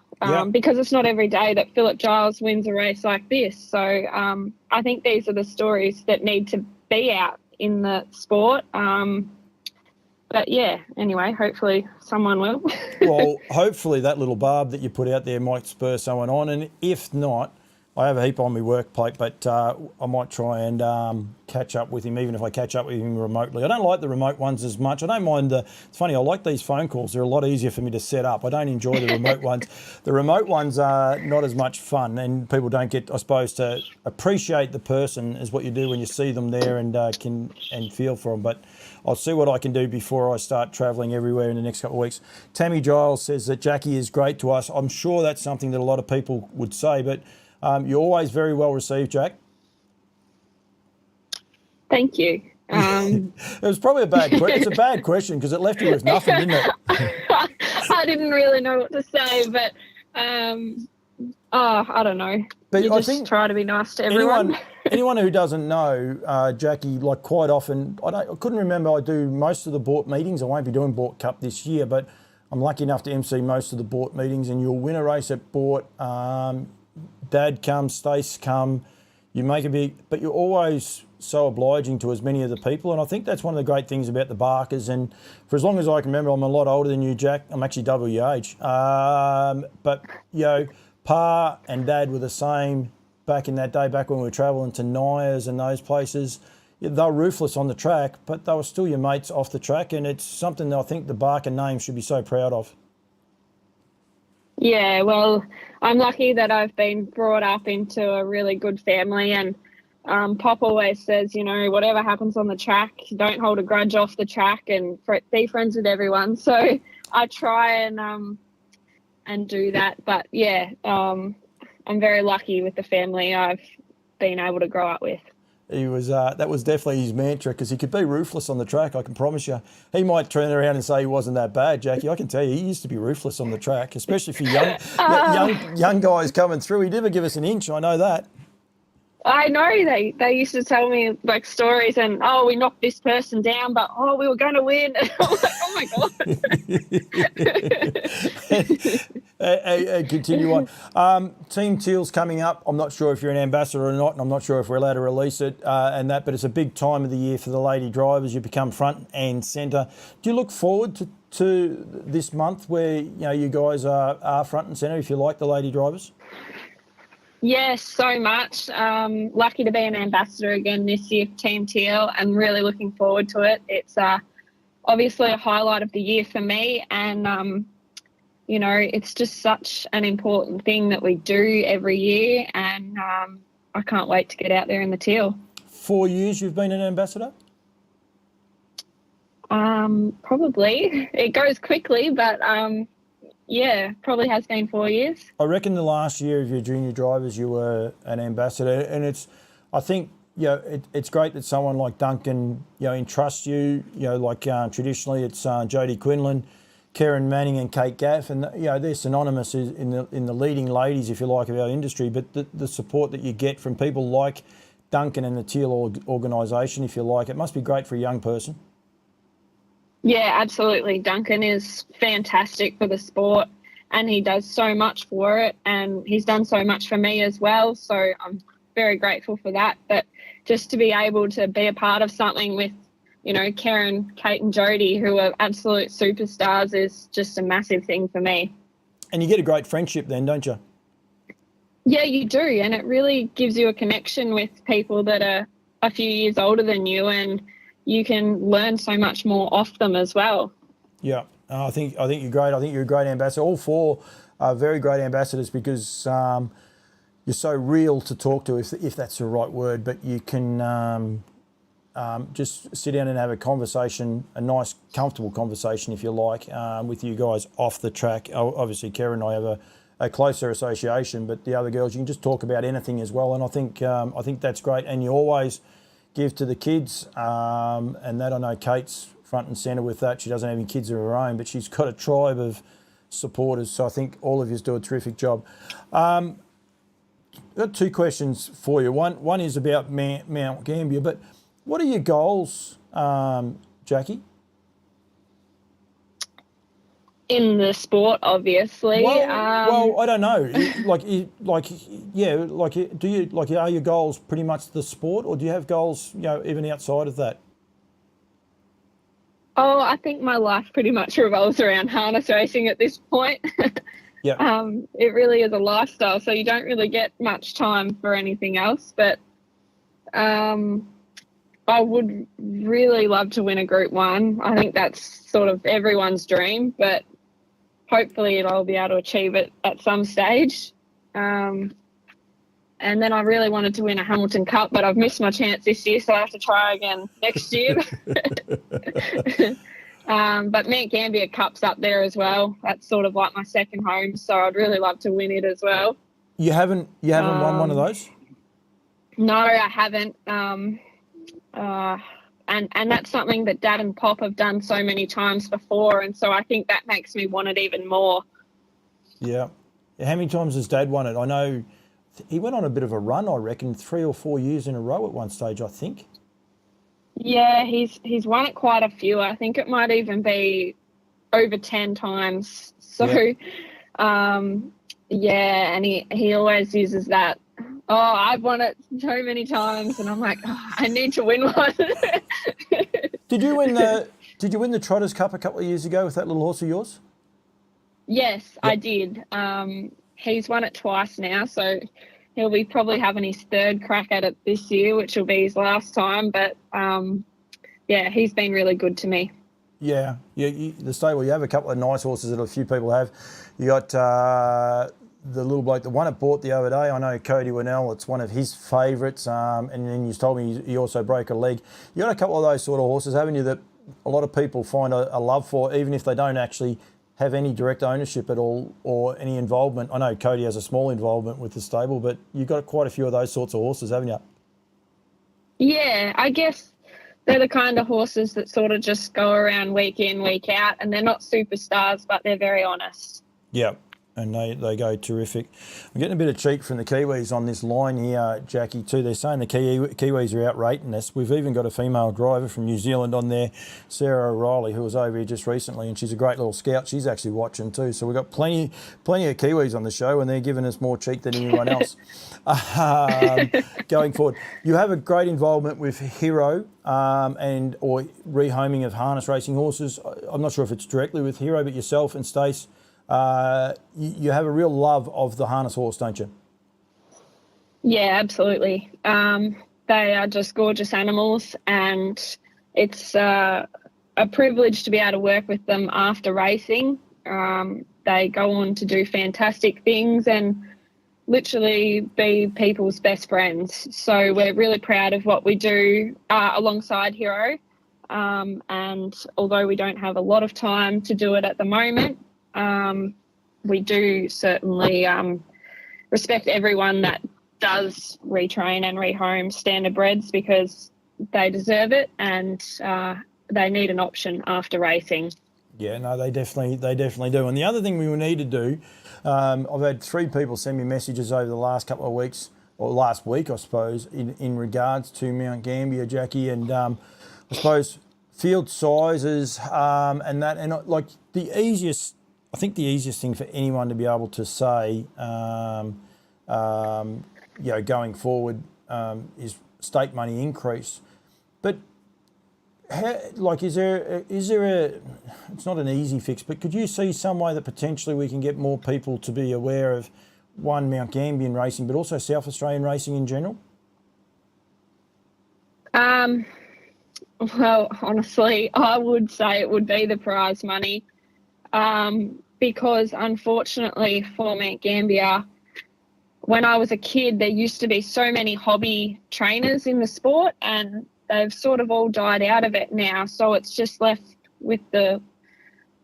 because it's not every day that Philip Giles wins a race like this. So I think these are the stories that need to be out in the sport. But yeah, anyway, hopefully someone will.
Well, hopefully that little barb that you put out there might spur someone on. And if not, I have a heap on my work plate, but I might try and catch up with him, even if I catch up with him remotely. I don't like the remote ones as much. I don't mind it's funny, I like these phone calls. They're a lot easier for me to set up. I don't enjoy the remote ones. The remote ones are not as much fun, and people don't get, I suppose, to appreciate the person as what you do when you see them there and can feel for them. But I'll see what I can do before I start travelling everywhere in the next couple of weeks. Tammy Giles says that Jackie is great to us. I'm sure that's something that a lot of people would say, but you're always very well received, Jack.
Thank you.
It was probably a bad question. It's a bad question because it left you with nothing, didn't it?
I didn't really know what to say, but I don't know. But I think try to be nice to everyone.
Anyone who doesn't know, Jackie, like quite often, I couldn't remember. I do most of the Bort meetings. I won't be doing Bort Cup this year, but I'm lucky enough to MC most of the Bort meetings, and you'll win a race at Bort. Dad comes, Stace come, you make a big, but you're always so obliging to as many of the people. And I think that's one of the great things about the Barkers. And for as long as I can remember, I'm a lot older than you, Jack. I'm actually double your age. But, you know, Pa and Dad were the same back in that day, back when we were travelling to Nyers and those places. They were ruthless on the track, but they were still your mates off the track. And it's something that I think the Barker name should be so proud of.
Yeah, well, I'm lucky that I've been brought up into a really good family, and Pop always says, you know, whatever happens on the track, don't hold a grudge off the track and be friends with everyone. So I try and do that. But yeah, I'm very lucky with the family I've been able to grow up with.
He was that was definitely his mantra, because he could be ruthless on the track, I can promise you. He might turn around and say he wasn't that bad, Jackie. I can tell you, he used to be ruthless on the track, especially for young guys coming through. He never give us an inch, I know that.
I know they used to tell me like stories and, oh, we knocked this person down, but oh, we were going to win. And I'm like, oh my God.
Continue on. Team Teal's coming up. I'm not sure if you're an ambassador or not, and I'm not sure if we're allowed to release it but it's a big time of the year for the lady drivers. You become front and centre. Do you look forward to this month where you guys are front and centre, if you like, the lady drivers?
Yes, so much. Lucky to be an ambassador again this year for Team Teal. I'm really looking forward to it. It's obviously a highlight of the year for me, and it's just such an important thing that we do every year, and I can't wait to get out there in the Teal. 4
years you've been an ambassador?
Probably. It goes quickly, but yeah, probably has been 4 years.
I reckon the last year of your junior drivers you were an ambassador, and I think it's great that someone like Duncan entrusts you. Traditionally it's Jodie Quinlan, Karen Manning and Kate Gaff, and they're synonymous in the leading ladies, if you like, of our industry. But the support that you get from people like Duncan and the Teal organisation, if you like, it must be great for a young person.
Yeah, absolutely. Duncan is fantastic for the sport, and he does so much for it, and he's done so much for me as well. So I'm very grateful for that. But just to be able to be a part of something with, Karen, Kate and Jodie, who are absolute superstars, is just a massive thing for me.
And you get a great friendship then, don't you?
Yeah, you do. And it really gives you a connection with people that are a few years older than you, and you can learn so much more off them as well.
Yeah, I think you're great. I think you're a great ambassador. All four are very great ambassadors because you're so real to talk to, if that's the right word. But you can just sit down and have a conversation, a nice, comfortable conversation, if you like, with you guys off the track. Obviously, Karen and I have a closer association, but the other girls, you can just talk about anything as well. And I think that's great. And you always give to the kids, and that I know Kate's front and centre with that. She doesn't have any kids of her own, but she's got a tribe of supporters. So I think all of you do a terrific job. I've got two questions for you. One is about Mount Gambier, but what are your goals, Jackie?
In the sport, obviously.
Well, I don't know. Are your goals pretty much the sport, or do you have goals, even outside of that?
Oh, I think my life pretty much revolves around harness racing at this point.
Yeah.
It really is a lifestyle, so you don't really get much time for anything else. But I would really love to win a Group 1. I think that's sort of everyone's dream, but hopefully I'll be able to achieve it at some stage. And then I really wanted to win a Hamilton Cup, but I've missed my chance this year, so I have to try again next year. But Mount Gambier Cup's up there as well. That's sort of like my second home, so I'd really love to win it as well.
You haven't won one of those?
No, I haven't. And that's something that Dad and Pop have done so many times before, and so I think that makes me want it even more. Yeah.
How many times has Dad won it? I know he went on a bit of a run, I reckon, 3 or 4 years in a row at one stage, I think.
Yeah, he's won it quite a few. I think it might even be over 10 times. So, and he always uses that. Oh, I've won it so many times, and I'm like, I need to win one.
Did you win the Trotters Cup a couple of years ago with that little horse of yours?
Yes, yep. I did. He's won it twice now, so he'll be probably having his third crack at it this year, which will be his last time. But he's been really good to me. Yeah,
the stable, you have a couple of nice horses that a few people have. You got the little bloke, the one at Port the other day. I know Cody Winnell, it's one of his favourites. And then you told me he also broke a leg. You got a couple of those sort of horses, haven't you, that a lot of people find a love for, even if they don't actually have any direct ownership at all or any involvement. I know Cody has a small involvement with the stable, but you've got quite a few of those sorts of horses, haven't you?
Yeah, I guess they're the kind of horses that sort of just go around week in, week out, and they're not superstars, but they're very honest.
Yeah. And they go terrific. I'm getting a bit of cheek from the Kiwis on this line here, Jackie, too. They're saying the Kiwis are outrating us. We've even got a female driver from New Zealand on there, Sarah O'Reilly, who was over here just recently, and she's a great little scout. She's actually watching too. So we've got plenty of Kiwis on the show, and they're giving us more cheek than anyone else. Going forward, you have a great involvement with Hero or rehoming of harness racing horses. I'm not sure if it's directly with Hero, but yourself and Stace, you have a real love of the harness horse, don't you?
Yeah, absolutely. They are just gorgeous animals, and it's a privilege to be able to work with them after racing. They go on to do fantastic things and literally be people's best friends. So we're really proud of what we do alongside Hero. And although we don't have a lot of time to do it at the moment, we do certainly respect everyone that does retrain and rehome standardbreds, because they deserve it, and they need an option after racing.
Yeah, no, they definitely do. And the other thing we will need to do, I've had 3 people send me messages over the last couple of weeks, or last week, I suppose, in regards to Mount Gambier, Jackie, and I suppose field sizes and that, and like I think the easiest thing for anyone to be able to say, going forward, is stake money increase. But is there it's not an easy fix, but could you see some way that potentially we can get more people to be aware of, one, Mount Gambier racing, but also South Australian racing in general?
Well, honestly, I would say it would be the prize money. because unfortunately for Mount Gambier, when I was a kid, there used to be so many hobby trainers in the sport, and they've sort of all died out of it now. So it's just left with the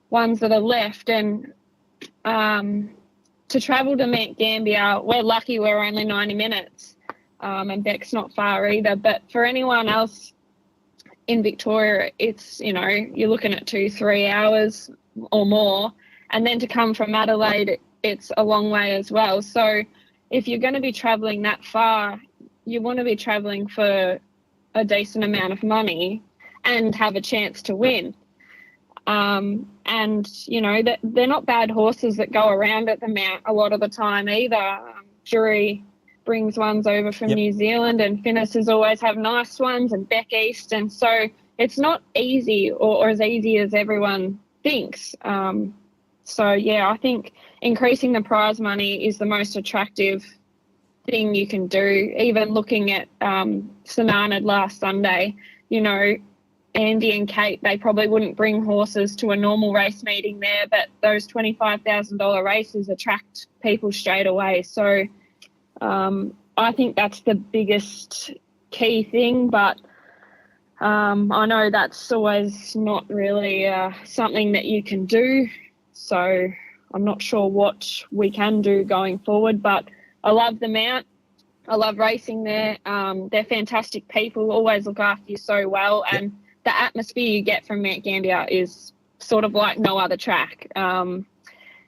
ones that are left. And to travel to Mount Gambier, we're lucky we're only 90 minutes, and Beck's not far either. But for anyone else in Victoria, it's, you know, you're looking at 2-3 hours or more. And then to come from Adelaide, it's a long way as well. So if you're going to be travelling that far, you want to be travelling for a decent amount of money and have a chance to win. And, you know, they're not bad horses that go around at the Mount a lot of the time either. Jury brings ones over from New Zealand, and Finnis's always have nice ones, and Beck East. And so it's not easy or as easy as everyone thinks. So, yeah, I think increasing the prize money is the most attractive thing you can do. Even looking at St Arnaud last Sunday, you know, Andy and Kate, they probably wouldn't bring horses to a normal race meeting there, but those $25,000 races attract people straight away. So I think that's the biggest key thing, but I know that's always not really something that you can do. So I'm not sure what we can do going forward, but I love the Mount. I love racing there. They're fantastic people, always look after you so well. And the atmosphere you get from Mount Gambier is sort of like no other track.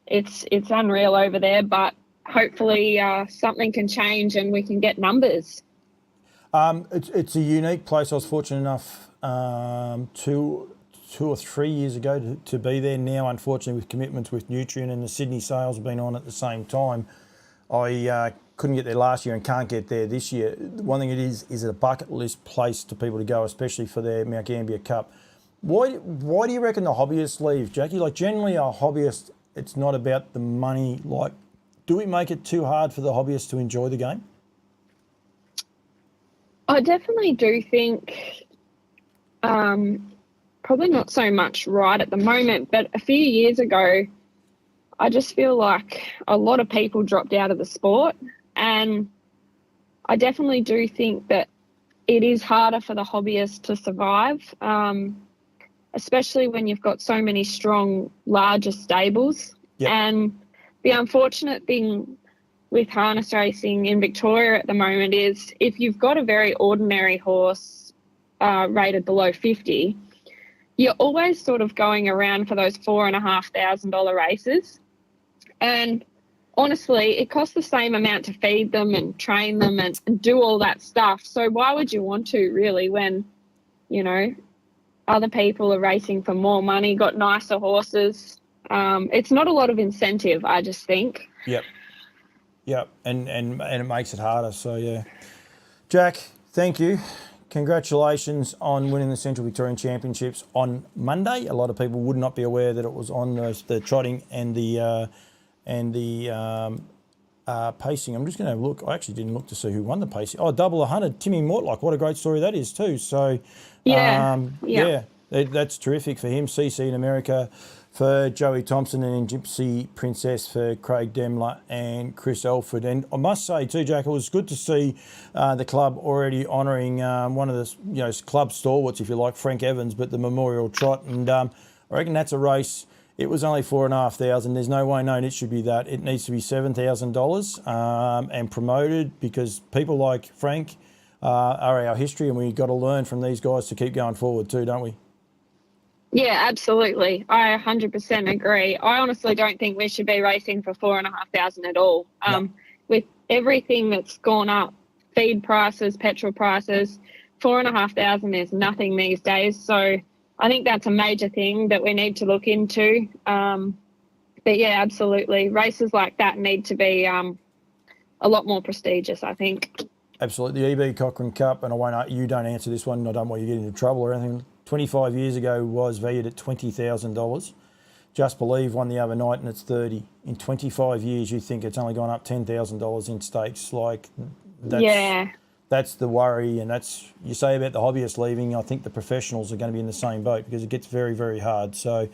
It's unreal over there, but hopefully something can change and we can get numbers.
It's a unique place. I was fortunate enough 2 or 3 years ago to be there. Now, unfortunately, with commitments with Nutrien and the Sydney sales have been on at the same time, I couldn't get there last year and can't get there this year. One thing it is a bucket list place to people to go, especially for their Mount Gambier Cup. Why do you reckon the hobbyists leave, Jackie? Like, generally, a hobbyist, it's not about the money. Like, do we make it too hard for the hobbyists to enjoy the game?
I definitely do think probably not so much right at the moment, but a few years ago, I just feel like a lot of people dropped out of the sport, and I definitely do think that it is harder for the hobbyists to survive, especially when you've got so many strong, larger stables.
Yep.
And the unfortunate thing with harness racing in Victoria at the moment is if you've got a very ordinary horse rated below 50, you're always sort of going around for those $4,500 races. And honestly, it costs the same amount to feed them and train them and do all that stuff. So why would you want to, really, when, you know, other people are racing for more money, got nicer horses? It's not a lot of incentive, I just think.
Yep, and it makes it harder. So, yeah. Jack, thank you. Congratulations on winning the Central Victorian Championships on Monday. A lot of people would not be aware that it was on the trotting and the pacing. I'm just going to have a look. I actually didn't look to see who won the pacing. Oh, double 100, Timmy Mortlock. What a great story that is too. So, that's terrific for him. CC in America for Joey Thompson, and Gypsy Princess for Craig Demler and Chris Elford. And I must say too, Jack, it was good to see the club already honouring one of the club stalwarts, if you like, Frank Evans, but the Memorial Trot. And I reckon that's a race. It was only $4,500. There's no way known it should be that. It needs to be $7,000 and promoted, because people like Frank are our history, and we've got to learn from these guys to keep going forward too, don't we?
Yeah, absolutely. I 100% agree. I honestly don't think we should be racing for $4,500 at all.
No.
With everything that's gone up, feed prices, petrol prices, $4,500 is nothing these days. So I think that's a major thing that we need to look into. But yeah, absolutely. Races like that need to be a lot more prestigious, I think.
Absolutely. The EB Cochrane Cup, and you don't answer this one, I don't want you to get into trouble or anything. 25 years ago was valued at $20,000. Just Believe won the other night, and it's $30,000. In 25 years, you think it's only gone up $10,000 in stakes. Like, that's the worry, and that's, you say about the hobbyists leaving. I think the professionals are going to be in the same boat, because it gets very, very hard. So,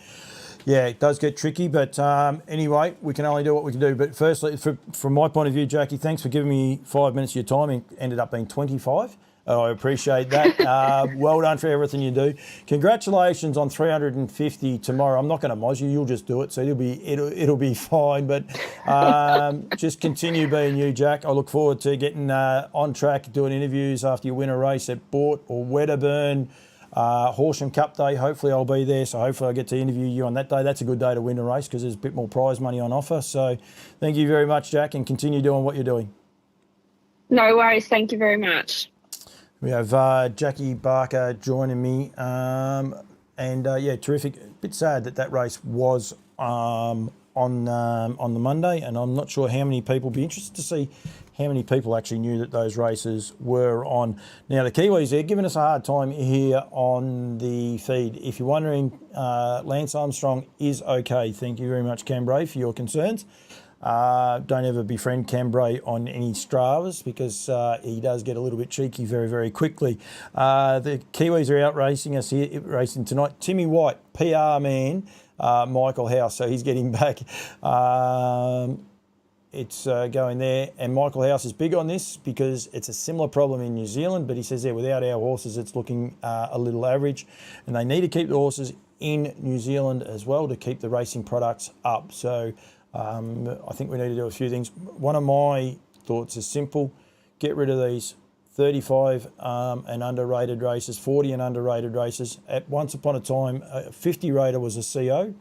Yeah, it does get tricky, but anyway, we can only do what we can do. But firstly, from my point of view, Jackie, thanks for giving me 5 minutes of your time. It ended up being 25. I appreciate that. Well done for everything you do. Congratulations on 350 tomorrow. I'm not going to moz you. You'll just do it, so it'll be fine. But just continue being you, Jack. I look forward to getting on track, doing interviews after you win a race at Bort or Wedderburn. Horsham Cup Day, hopefully I'll be there, so hopefully I get to interview you on that day. That's a good day to win a race because there's a bit more prize money on offer. So thank you very much, Jack, and continue doing what you're doing.
No worries. Thank you very much.
We have Jackie Barker joining me, and terrific. A bit sad that race was on the Monday, and I'm not sure how many people be interested to see how many people actually knew that those races were on. Now, the Kiwis, they're giving us a hard time here on the feed. If you're wondering, Lance Armstrong is okay. Thank you very much, Cambrai, for your concerns. Don't ever befriend Cambrai on any Stravas because he does get a little bit cheeky very, very quickly. The Kiwis are out racing us here, racing tonight. Timmy White, PR man, Michael House, so he's getting back. It's going there, and Michael House is big on this because it's a similar problem in New Zealand, but he says there without our horses it's looking a little average, and they need to keep the horses in New Zealand as well to keep the racing products up. So I think we need to do a few things. One of my thoughts is simple: get rid of these 35 and underrated races, 40 and underrated races. At once upon a time, a 50 rater was a CO.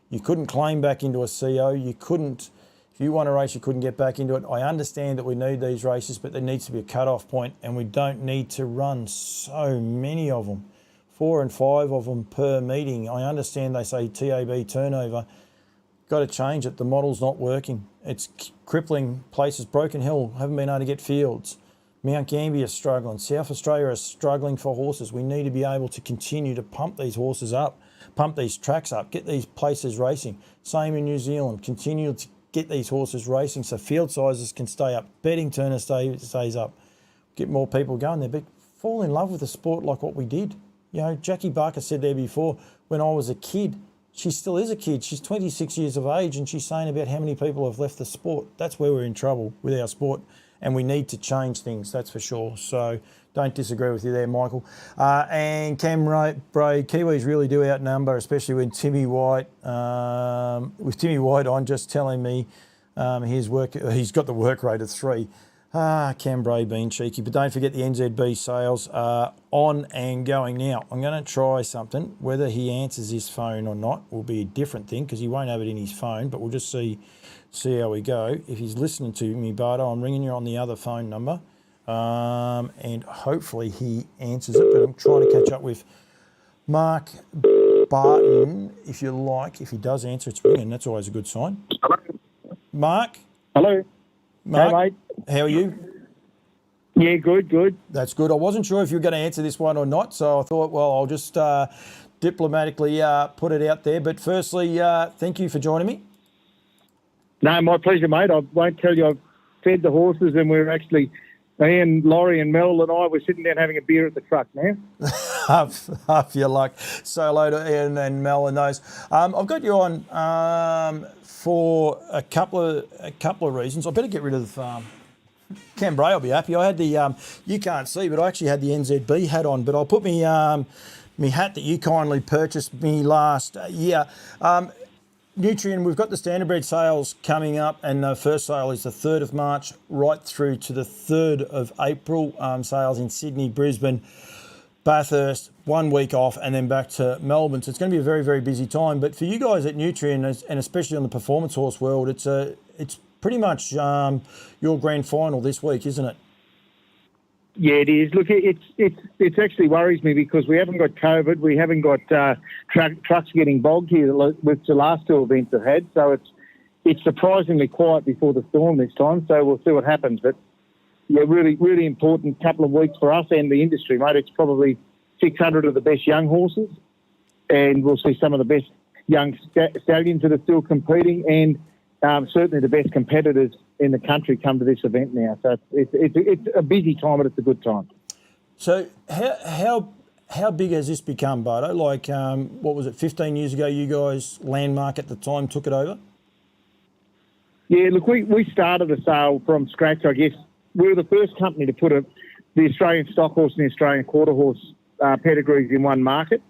You couldn't claim back into a CO. You couldn't. If you won a race, you couldn't get back into it. I understand that we need these races, but there needs to be a cut-off point, and we don't need to run so many of them. 4 and 5 of them per meeting. I understand they say TAB turnover. Got to change it. The model's not working. It's crippling places. Broken Hill haven't been able to get fields. Mount Gambier is struggling. South Australia is struggling for horses. We need to be able to continue to pump these horses up, pump these tracks up, get these places racing. Same in New Zealand. Continue to get these horses racing so field sizes can stay up, betting turner stays up, get more people going there, but fall in love with the sport like what we did. You know, Jackie Barker said there before, when I was a kid, she still is a kid. She's 26 years of age and she's saying about how many people have left the sport. That's where we're in trouble with our sport, and we need to change things, that's for sure. So don't disagree with you there, Michael. And Cam Bray, Kiwis really do outnumber, especially when Timmy White, with Timmy White on just telling me he's got the work rate of 3. Cam Bray being cheeky. But don't forget the NZB sales are on and going now. I'm going to try something. Whether he answers his phone or not will be a different thing because he won't have it in his phone, but we'll just see how we go. If he's listening to me, Bardo, I'm ringing you on the other phone number. And hopefully he answers it, but I'm trying to catch up with Mark Barton, if you like. If he does answer, it's ringing. That's always a good sign.
Hello.
Mark?
Hello.
Mark,
hey, mate.
How are you?
Yeah, good.
That's good. I wasn't sure if you were going to answer this one or not, so I thought, well, I'll just diplomatically put it out there. But firstly, thank you for joining me.
No, my pleasure, mate. I won't tell you, I've fed the horses and we're actually... Ian, Laurie and Mel and I were sitting down having a beer at the truck now.
Half your luck. So hello to Ian and Mel and those. I've got you on for a couple of reasons. I better get rid of Cam Bray. I'll be happy. I had the you can't see, but I actually had the NZB hat on. But I'll put me hat that you kindly purchased me last year. Nutrien, we've got the standardbred sales coming up, and the first sale is the 3rd of March right through to the 3rd of April. Sales in Sydney, Brisbane, Bathurst, 1 week off, and then back to Melbourne. So it's going to be a very, very busy time. But for you guys at Nutrien, and especially on the performance horse world, it's pretty much your grand final this week, isn't it?
Yeah, it is. Look, it actually worries me because we haven't got COVID. We haven't got trucks getting bogged here with the last 2 events I've had. So it's surprisingly quiet before the storm this time. So we'll see what happens. But yeah, really, really important couple of weeks for us and the industry, mate. It's probably 600 of the best young horses, and we'll see some of the best young stallions that are still competing, and certainly the best competitors in the country come to this event now. So it's a busy time, but it's a good time.
So how how big has this become, Bardo? Like, what was it, 15 years ago you guys, Landmark at the time, took it over?
Yeah, look, we started a sale from scratch, I guess. We were the first company to put the Australian stock horse and the Australian quarter horse pedigrees in one market.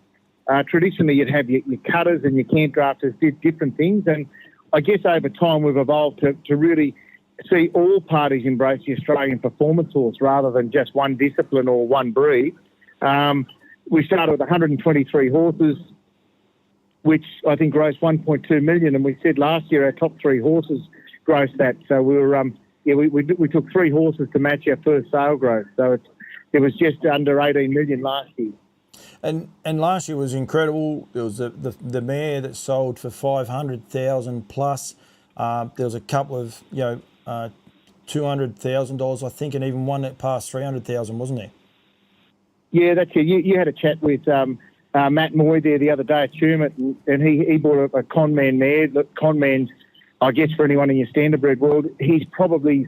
Traditionally, you'd have your cutters and your camp drafters did different things. And I guess over time we've evolved to really see all parties embrace the Australian performance horse rather than just one discipline or one breed. We started with 123 horses, which I think grossed 1.2 million. And we said last year our top 3 horses grossed that. So we were, we took 3 horses to match our first sale growth. So it was just under 18 million last year.
And last year was incredible. There was the mare that sold for 500,000 plus. There was a couple of $200,000, I think, and even one that passed 300,000, wasn't there?
Yeah, that's it. You had a chat with Matt Moy there the other day at Tumut, and he bought a Conman mare. Look, Conman's, I guess, for anyone in your standardbred world, he's probably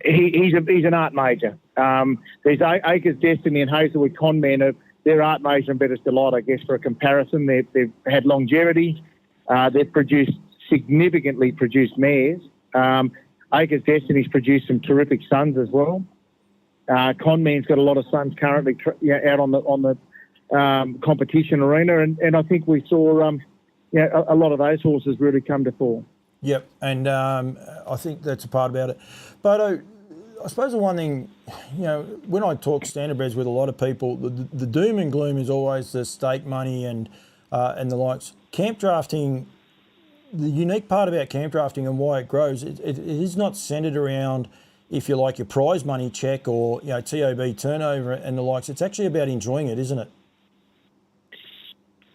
he's an art major. There's Acres Destiny and Hazelwood Conman. They're art major and Better's Delight, I guess, for a comparison. They've had longevity. They've significantly produced mares. Acres Destiny's produced some terrific sons as well. Conman's got a lot of sons currently out on the competition arena, and I think we saw a lot of those horses really come to fore.
Yep, and I think that's a part about it. But I suppose the one thing, when I talk standardbreds with a lot of people, the doom and gloom is always the stake money and the likes. Camp drafting, the unique part about camp drafting and why it grows, it is not centred around, if you like, your prize money check or TOB turnover and the likes. It's actually about enjoying it, isn't it?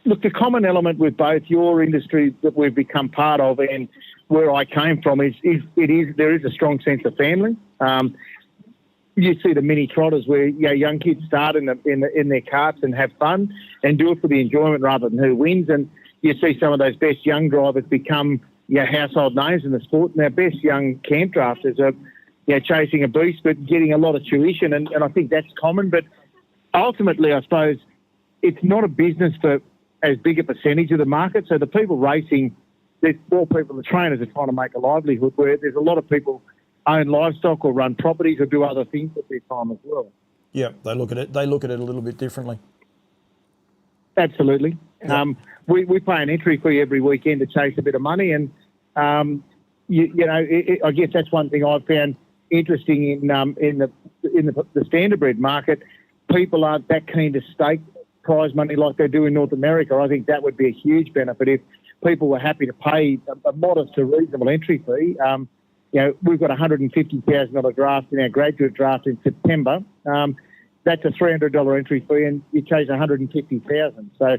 Look, the common element with both your industry that we've become part of and where I came from is there is a strong sense of family. You see the mini trotters where young kids start in their carts and have fun and do it for the enjoyment rather than who wins. And you see some of those best young drivers become household names in the sport. And our best young camp drafters are chasing a beast but getting a lot of tuition. And I think that's common. But ultimately, I suppose, it's not a business for as big a percentage of the market. So the people racing, there's more people, the trainers are trying to make a livelihood, where there's a lot of people own livestock or run properties or do other things at their time as well. Yeah,
they look at it a little bit differently.
Absolutely. Yep. We pay an entry fee every weekend to chase a bit of money, and I guess that's one thing I've found interesting in the standardbred market. People aren't that keen to stake prize money like they do in North America. I think that would be a huge benefit if people were happy to pay a modest to reasonable entry fee. We've got a $150,000 draft in our graduate draft in September. That's a $300 entry fee, and you chase $150,000. So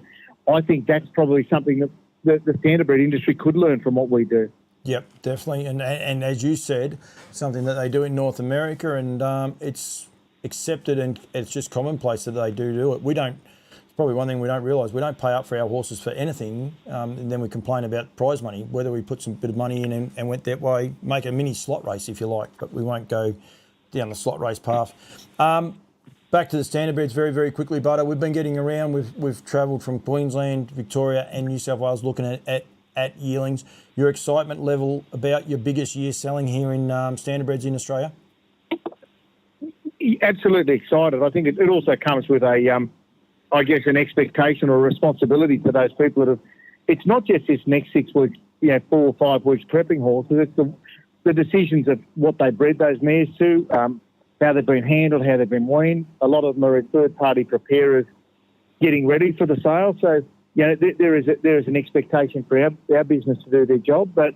I think that's probably something that the standardbred industry could learn from what we do.
Yep, definitely. And as you said, something that they do in North America, and it's accepted and it's just commonplace that they do it. We don't. It's probably one thing we don't realise. We don't pay up for our horses for anything, and then we complain about prize money, whether we put some bit of money in and went that way, make a mini slot race if you like, but we won't go down the slot race path. Back to the standardbreds very, very quickly, Bardo. We've been getting around. We've travelled from Queensland, Victoria and New South Wales looking at yearlings. Your excitement level about your biggest year selling here in standardbreds in Australia?
Absolutely excited. I think it also comes with an expectation or a responsibility for those people that have. It's not just this next 6 weeks, 4 or 5 weeks prepping horses. It's the decisions of what they bred those mares to, how they've been handled, how they've been weaned. A lot of them are third-party preparers getting ready for the sale. So, there is an expectation for our business to do their job. But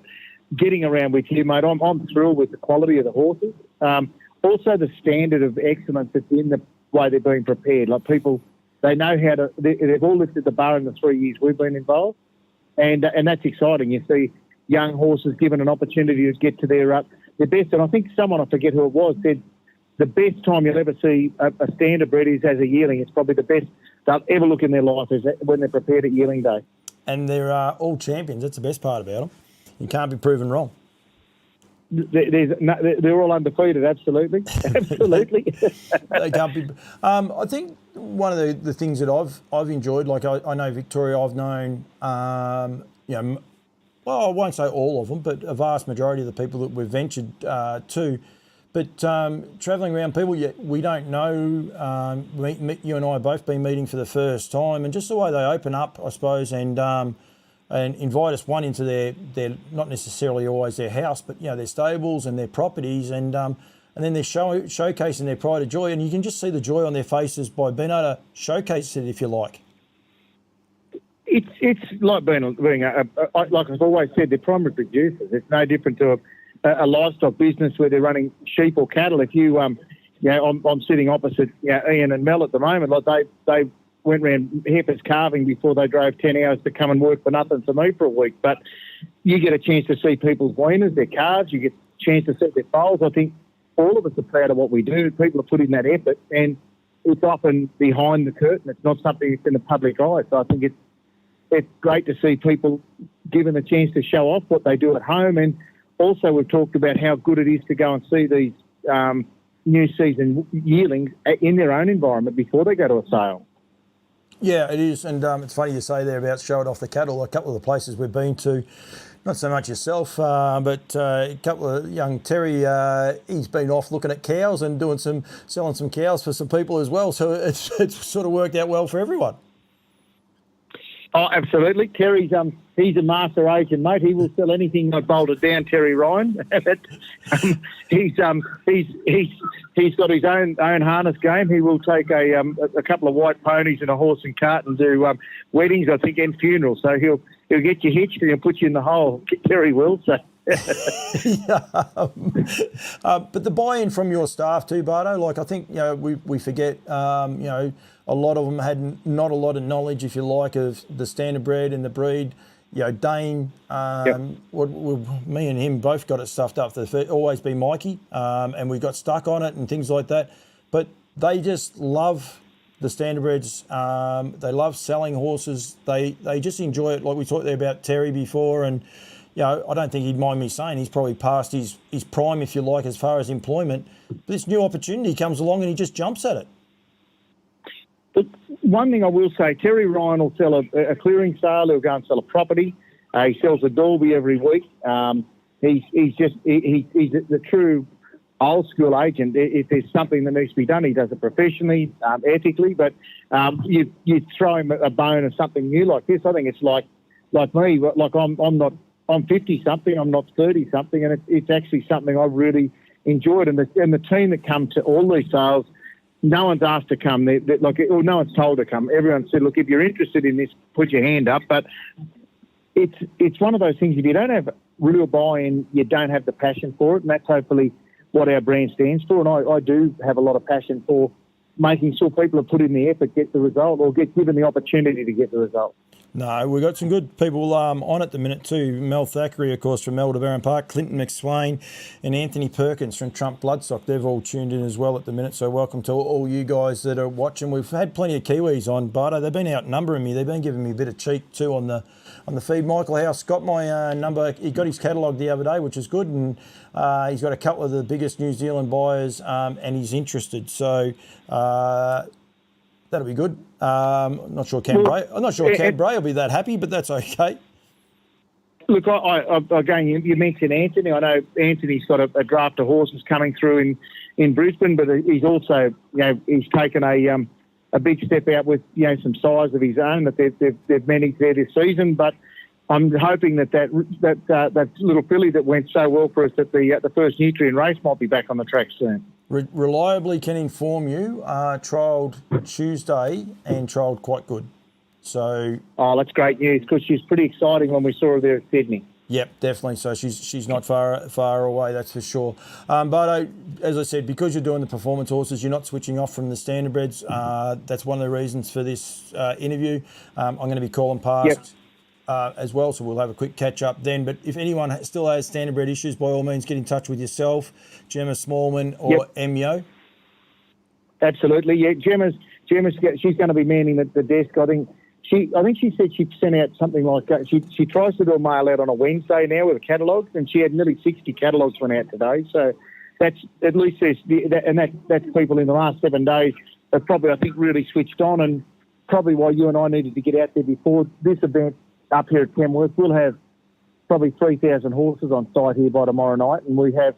getting around with you, mate, I'm thrilled with the quality of the horses. Also, the standard of excellence that's in the way they're being prepared. Like people, they know how to. They've all lifted the bar in the 3 years we've been involved, and that's exciting. You see young horses given an opportunity to get to their best. And I think someone, I forget who it was, said the best time you'll ever see a standardbred is as a yearling. It's probably the best they'll ever look in their life is when they're prepared at yearling day.
And they're all champions. That's the best part about them. You can't be proven wrong.
they're all undefeated. Absolutely, absolutely.
They can't be. I think one of the things that I've enjoyed, like I know Victoria, I've known, well, I won't say all of them, but a vast majority of the people that we've ventured to. But travelling around people we don't know, you and I have both been meeting for the first time, and just the way they open up, I suppose, and invite us into their not necessarily always their house, but their stables and their properties, and then they're showcasing their pride of joy, and you can just see the joy on their faces by being able to showcase it, if you like.
It's like being like I've always said, they're primary producers. It's no different to a livestock business where they're running sheep or cattle. If you I'm sitting opposite Ian and Mel at the moment. Like they went round heifers calving before they drove 10 hours to come and work for nothing for me for a week. But you get a chance to see people's weaners, their calves. You get a chance to see their foals. I think all of us are proud of what we do. People are putting that effort, and it's often behind the curtain. It's not something that's in the public eye. So I think it's great to see people given the chance to show off what they do at home. And also we've talked about how good it is to go and see these new season yearlings in their own environment before they go to a sale.
Yeah, it is. And it's funny you say there about showing off the cattle. A couple of the places we've been to, not so much yourself, but a couple of young Terry, he's been off looking at cows and selling some cows for some people as well. So it's sort of worked out well for everyone.
Oh, absolutely. Terry's he's a master agent, mate. He will sell anything not bolted down. Terry Ryan. He's got his own harness game. He will take a couple of white ponies and a horse and cart and do weddings, I think, and funerals. So he'll get you hitched and he'll put you in the hole. Terry will. So.
But the buy-in from your staff too, Bardo. Like I think we forget. A lot of them had not a lot of knowledge, if you like, of the standardbred and the breed. Dane, me and him both got it stuffed up. Always been Mikey, and we got stuck on it and things like that. But they just love the standardbreds. They love selling horses. They just enjoy it. Like we talked there about Terry before, and I don't think he'd mind me saying he's probably past his prime, if you like, as far as employment. But this new opportunity comes along and he just jumps at it.
But one thing I will say, Terry Ryan will sell a clearing sale. He'll go and sell a property. He sells a Dalby every week. He's the true old school agent. If there's something that needs to be done, he does it professionally, ethically. But you throw him a bone of something new like this. I think it's like me. Like I'm 50 something. I'm not 30 something, and it's actually something I really enjoyed. And the team that come to all these sales. No one's asked to come. No one's told to come. Everyone said, look, if you're interested in this, put your hand up. But it's one of those things, if you don't have real buy-in, you don't have the passion for it, and that's hopefully what our brand stands for. And I do have a lot of passion for making sure people have put in the effort, get the result, or get given the opportunity to get the result.
No, we've got some good people on at the minute too. Mel Thackeray, of course, from Melbourne Barron Park, Clinton McSwain and Anthony Perkins from Trump Bloodstock. They've all tuned in as well at the minute, so welcome to all you guys that are watching. We've had plenty of Kiwis on, Bardo. They've been outnumbering me. They've been giving me a bit of cheek too on the feed. Michael House got my number. He got his catalogue the other day, which is good, and he's got a couple of the biggest New Zealand buyers, and he's interested. So that'll be good. I'm not sure Cam Bray will be that happy, but that's okay.
Look, again, you mentioned Anthony. I know Anthony's got a draft of horses coming through in Brisbane, but he's also, he's taken a big step out with, some size of his own that they've managed there this season. But I'm hoping that little filly that went so well for us at the first Nutrien race might be back on the track soon.
Reliably can inform you, trialled Tuesday and trialled quite good. So. Oh,
that's great news because she's pretty exciting when we saw her there at Sydney.
Yep, definitely. So she's not far away, that's for sure. But as I said, because you're doing the performance horses, you're not switching off from the standardbreds. That's one of the reasons for this interview. I'm going to be calling past. Yep. As well, so we'll have a quick catch up then. But if anyone still has standardbred issues, by all means get in touch with yourself, Gemma Smallman or Emio.
Absolutely, yeah. Gemma's she's going to be manning the desk. I think I think she said she sent out something like she tries to do a mail out on a Wednesday now with a catalogue, and she had nearly 60 catalogues went out today. So that's at least that's people in the last 7 days that probably I think really switched on, and probably why you and I needed to get out there before this event up here at Kenworth. We'll have probably 3,000 horses on site here by tomorrow night, and we have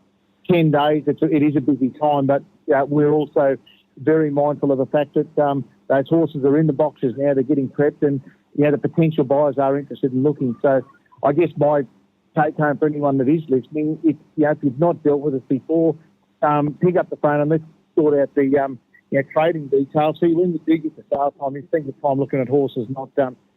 10 days. It is a busy time, but we're also very mindful of the fact that those horses are in the boxes now. They're getting prepped, and the potential buyers are interested in looking. So I guess my take home for anyone that is listening, if you've not dealt with us before, pick up the phone and let's sort out the trading details. See, when you do get the sale time, you spend your time looking at horses, not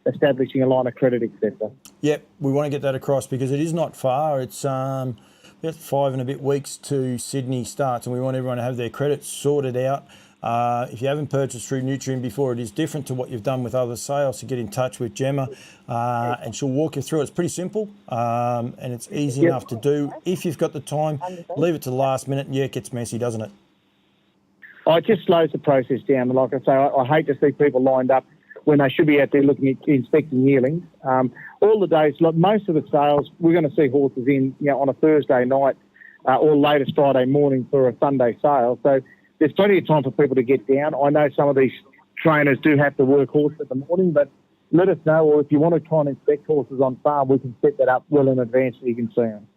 establishing a line of credit, etc.
Yep, we want to get that across because it is not far. It's about 5 and a bit weeks to Sydney starts, and we want everyone to have their credits sorted out. If you haven't purchased through Nutrien before, it is different to what you've done with other sales. So get in touch with Gemma and she'll walk you through it. It's pretty simple and it's easy enough to do. If you've got the time, leave it to the last minute. And it gets messy, doesn't it?
It just slows the process down. Like I say, I hate to see people lined up when they should be out there looking at inspecting yearlings. All the days, most of the sales, we're going to see horses in on a Thursday night or latest Friday morning for a Sunday sale. So there's plenty of time for people to get down. I know some of these trainers do have to work horses in the morning, but let us know, or if you want to try and inspect horses on farm, we can set that up well in advance so you can see them.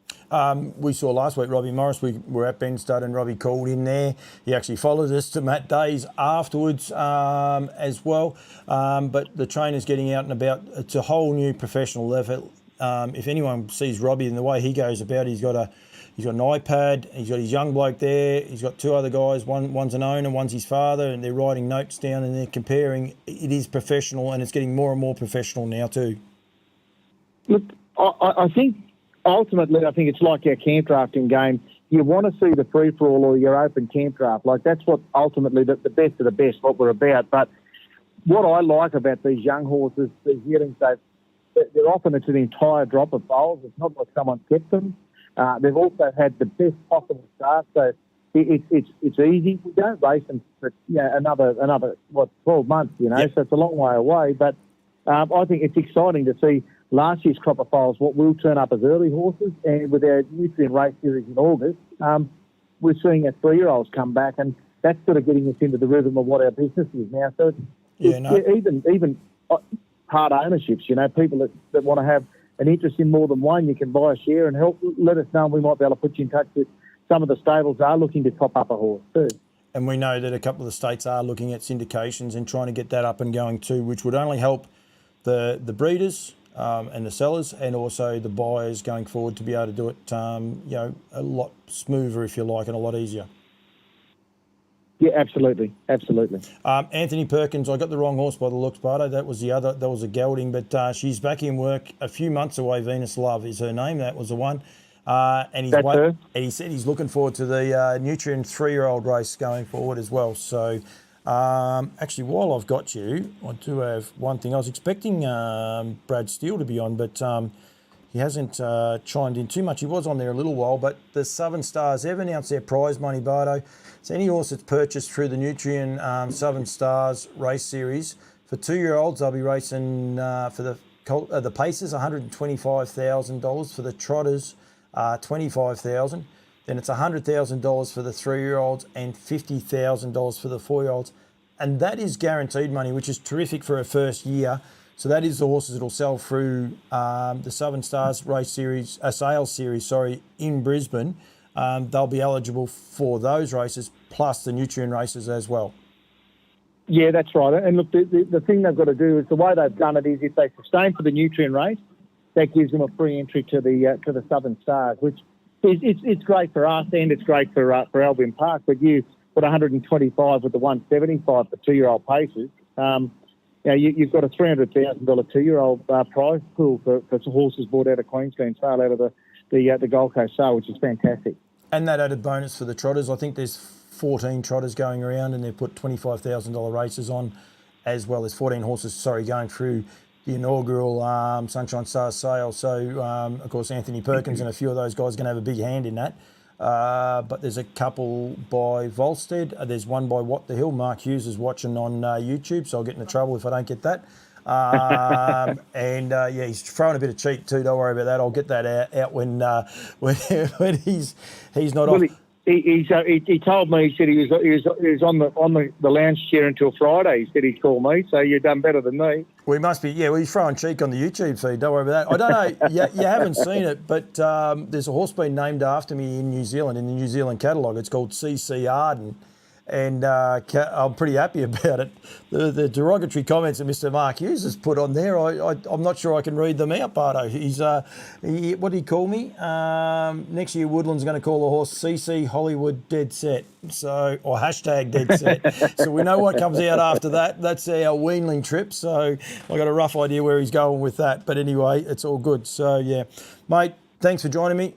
We saw last week Robbie Morris. We were at Ben Stud and Robbie called in there. He actually followed us to Matt Days afterwards as well. But the trainer's getting out and about. It's a whole new professional level. If anyone sees Robbie and the way he goes about, he's got an iPad. He's got his young bloke there. He's got two other guys. One's an owner, one's his father, and they're writing notes down and they're comparing. It is professional, and it's getting more and more professional now too.
Look, I think ultimately, I think it's like our camp drafting game. You want to see the free-for-all or your open camp draft. Like, that's what ultimately the best of the best, what we're about. But what I like about these young horses, these yearlings, they're often it's an entire drop of foals. It's not like someone kept them. They've also had the best possible start. So it's easy. We don't race them for another 12 months,
Yep.
So it's a long way away. But I think it's exciting to see last year's crop of foals, what will turn up as early horses, and with our Nutrien race series in August, we're seeing our 3-year-olds come back, and that's sort of getting us into the rhythm of what our business is now. So even part ownerships, people that want to have an interest in more than one, you can buy a share and help. Let us know, and we might be able to put you in touch with some of the stables are looking to top up a horse too.
And we know that a couple of the states are looking at syndications and trying to get that up and going too, which would only help the breeders and the sellers, and also the buyers going forward to be able to do it, a lot smoother, if you like, and a lot easier.
Yeah, absolutely.
Anthony Perkins, I got the wrong horse by the looks, Bardo. That was a gelding, but she's back in work a few months away. Venus Love is her name. That was the one. And he said he's looking forward to the Nutrien 3-year-old race going forward as well. So, actually, while I've got you, I do have one thing. I was expecting Brad Steele to be on, but he hasn't chimed in too much. He was on there a little while, but the Southern Stars have announced their prize money, Bardo. So any horse that's purchased through the Nutrien Southern Stars race series, for 2-year-olds, they'll be racing for the Pacers, $125,000. For the Trotters, $25,000. Then it's $100,000 for the 3-year-olds and $50,000 for the 4-year-olds. And that is guaranteed money, which is terrific for a first year. So that is the horses that will sell through the Southern Stars race series, sales series, in Brisbane. They'll be eligible for those races plus the Nutrien races as well.
Yeah, that's right. And look, the thing they've got to do is the way they've done it is if they sustain for the Nutrien race, that gives them a free entry to the Southern Stars, which it's great for us and it's great for Albion Park. But you put 125 with the 175 for 2-year-old Pacers. You've got a $300,000 2-year-old prize pool for horses bought out of Queensland sale, out of the Gold Coast sale, which is fantastic. And
that added bonus for the Trotters. I think there's 14 Trotters going around, and they've put $25,000 races on, as well as 14 horses, going through the inaugural Sunshine Stars sale. So, of course, Anthony Perkins and a few of those guys are going to have a big hand in that. But there's a couple by Volstead. There's one by What the Hill. Mark Hughes is watching on YouTube, so I'll get into trouble if I don't get that. And yeah, he's throwing a bit of cheek too. Don't worry about that. I'll get that out when when he's not
Well,
off.
he told me, he said he was on the lounge chair until Friday. He said he'd call me, so you've done better than me.
We must be, yeah. Well, he's throwing cheek on the YouTube feed. Don't worry about that. I don't know. You haven't seen it, but there's a horse been named after me in New Zealand in the New Zealand catalogue. It's called CC Arden, and I'm pretty happy about it. The derogatory comments that Mr. Mark Hughes has put on there, I'm not sure I can read them out, Bardo. He's what did he call me? Next year, Woodland's going to call the horse CC Hollywood Dead Set, so or hashtag Dead Set. So we know what comes out after that. That's our weanling trip. So I got a rough idea where he's going with that. But anyway, it's all good. So yeah, mate. Thanks for joining me.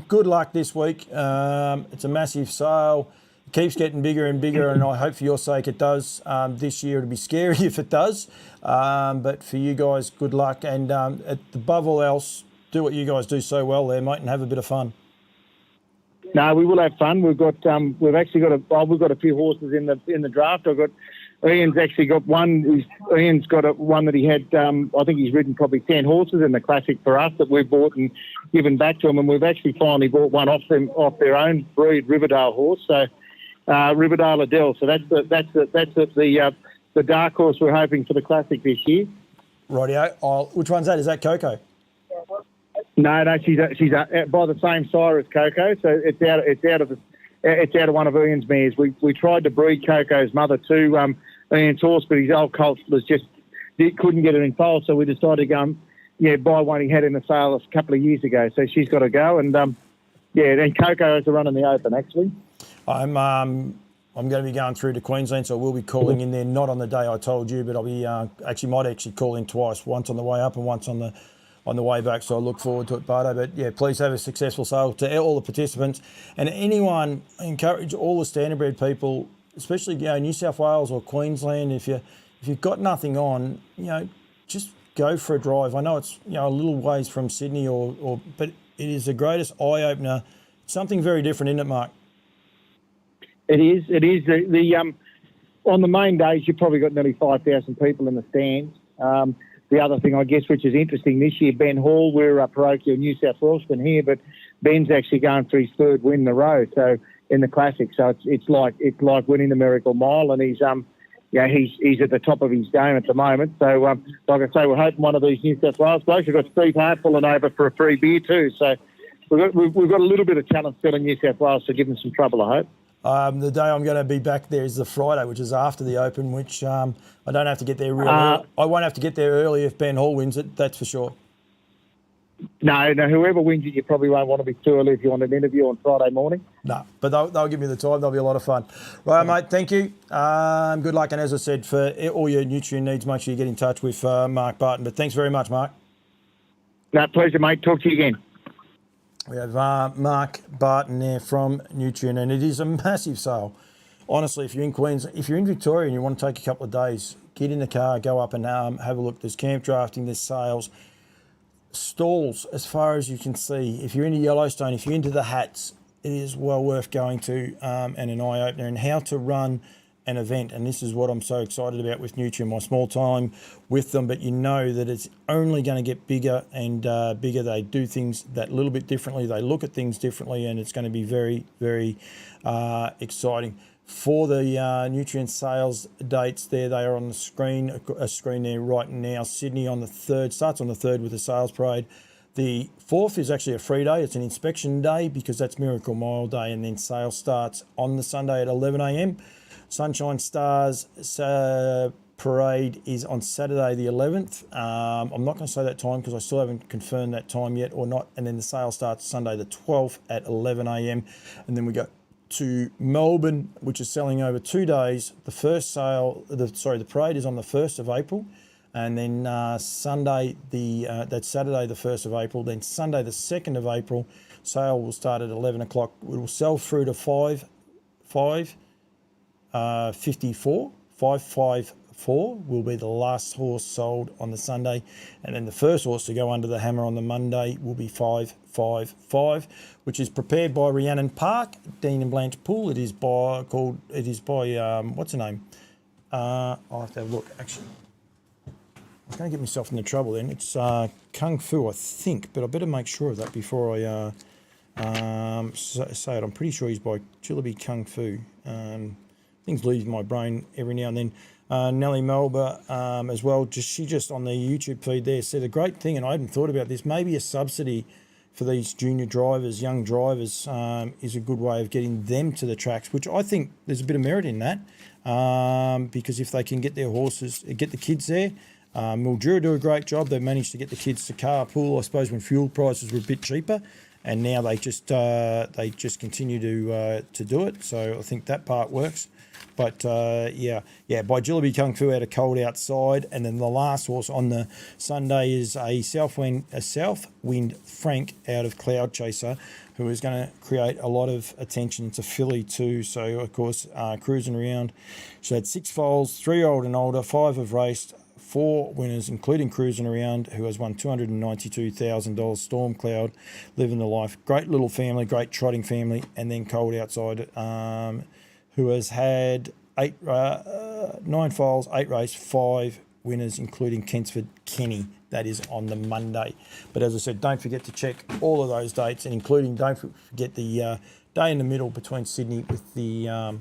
Good luck this week. It's a massive sale. It keeps getting bigger and bigger, and I hope for your sake it does. This year it'll be scary if it does. But for you guys, good luck. And above all else, do what you guys do so well there, mate, and have a bit of fun.
No, we will have fun. We've actually got a few horses in the draft. Ian's actually got one. Ian's got one that he had. I think he's ridden probably 10 horses in the Classic for us that we've bought and given back to him, and we've actually finally bought one off their own breed, Riverdale horse. So Riverdale Adele. So that's the dark horse we're hoping for the Classic this year.
Rightio. Which one's that? Is that Coco?
No, she's by the same sire as Coco. So it's out of one of Ian's mares. We tried to breed Coco's mother to Ian's horse, but his old colt couldn't get it in foal, so we decided to go buy one he had in the sale a couple of years ago. So she's got to go, and then Coco has to run in the Open actually.
I'm going to be going through to Queensland, so I will be calling in there. Not on the day I told you, but I'll be might call in twice, once on the way up and once on the way back. So I look forward to it, Bardo. But yeah, please have a successful sale to all the participants and anyone. Encourage all the standardbred people, especially New South Wales or Queensland. If you've got nothing on, just go for a drive. I know it's a little ways from Sydney but it is the greatest eye opener. Something very different, isn't it, Mark?
It is. The on the main days, you've probably got nearly 5,000 people in the stands. The other thing, I guess, which is interesting this year, Ben Hall, we're a parochial New South Welshman here, but Ben's actually going for his third win in a row. So in the Classic, so it's like winning the Miracle Mile, and he's at the top of his game at the moment. So like I say, we're hoping one of these New South Wales blokes. We've got Steve Hart pulling over for a free beer too. So we've got a little bit of talent still in New South Wales to give them some trouble, I hope.
The day I'm going to be back there is the Friday, which is after the Open, which I don't have to get there real early. I won't have to get there early if Ben Hall wins it, that's for sure.
No, whoever wins it, you probably won't want to be too early if you want an interview on Friday morning.
No, but they'll give me the time. They'll be a lot of fun. Right, mate, thank you. Good luck. And as I said, for all your Nutrien needs, make sure you get in touch with Mark Barton. But thanks very much, Mark.
No, pleasure, mate. Talk to you again.
We have Mark Barton there from Nutrien, and it is a massive sale. Honestly, if you're in Queensland, if you're in Victoria and you want to take a couple of days, get in the car, go up and have a look. There's camp drafting, there's sales, stalls as far as you can see. If you're into Yellowstone, if you're into the hats, it is well worth going to and an eye-opener, and how to run an event. And this is what I'm so excited about with Nutrien, my small time with them, but you know that it's only going to get bigger and bigger. They do things that little bit differently. They look at things differently, and it's going to be very, very exciting. For the Nutrien sales dates there, they are on the screen, a screen there right now. Sydney on the 3rd, starts on the 3rd with the sales parade. The 4th is actually a free day. It's an inspection day because that's Miracle Mile Day, and then sales starts on the Sunday at 11 a.m. Sunshine Stars parade is on Saturday the 11th. I'm not going to say that time because I still haven't confirmed that time yet or not. And then the sale starts Sunday the 12th at 11 a.m. And then we go to Melbourne, which is selling over 2 days. The first sale, the parade is on the 1st of April. And then Sunday, that's Saturday the 1st of April. Then Sunday the 2nd of April, sale will start at 11 o'clock. It will sell through to 554 will be the last horse sold on the Sunday, and then the first horse to go under the hammer on the Monday will be 555, which is prepared by Rhiannon Park, Dean and Blanche Pool. It is by what's her name? I'll have to have a look actually. I'm going to get myself into trouble then. It's Kung Fu, I think, but I better make sure of that before I say it. I'm pretty sure he's by Jillaby Kung Fu. Things leave my brain every now and then. Nellie Melba as well. She just on the YouTube feed there said a great thing, and I hadn't thought about this. Maybe a subsidy for these junior drivers, young drivers, is a good way of getting them to the tracks, which I think there's a bit of merit in that, because if they can get their horses, get the kids there. Mildura do a great job. They managed to get the kids to carpool, I suppose, when fuel prices were a bit cheaper, and now they just continue to do it. So I think that part works. But by Jillaby Kung Fu out of Cold Outside, and then the last horse on the Sunday is a Southwind Frank out of Cloud Chaser, who is going to create a lot of attention. It's a filly too, so of course cruising around. She had 6 foals, 3-year-old and older, 5 have raced, 4 winners, including Cruising Around, who has won $292,000. Storm Cloud, living the life. Great little family, great trotting family, and then Cold Outside, who has had 9 foals, 8 race, 5 winners, including Kensford Kenny. That is on the Monday. But as I said, don't forget to check all of those dates, and including, don't forget the day in the middle between Sydney with the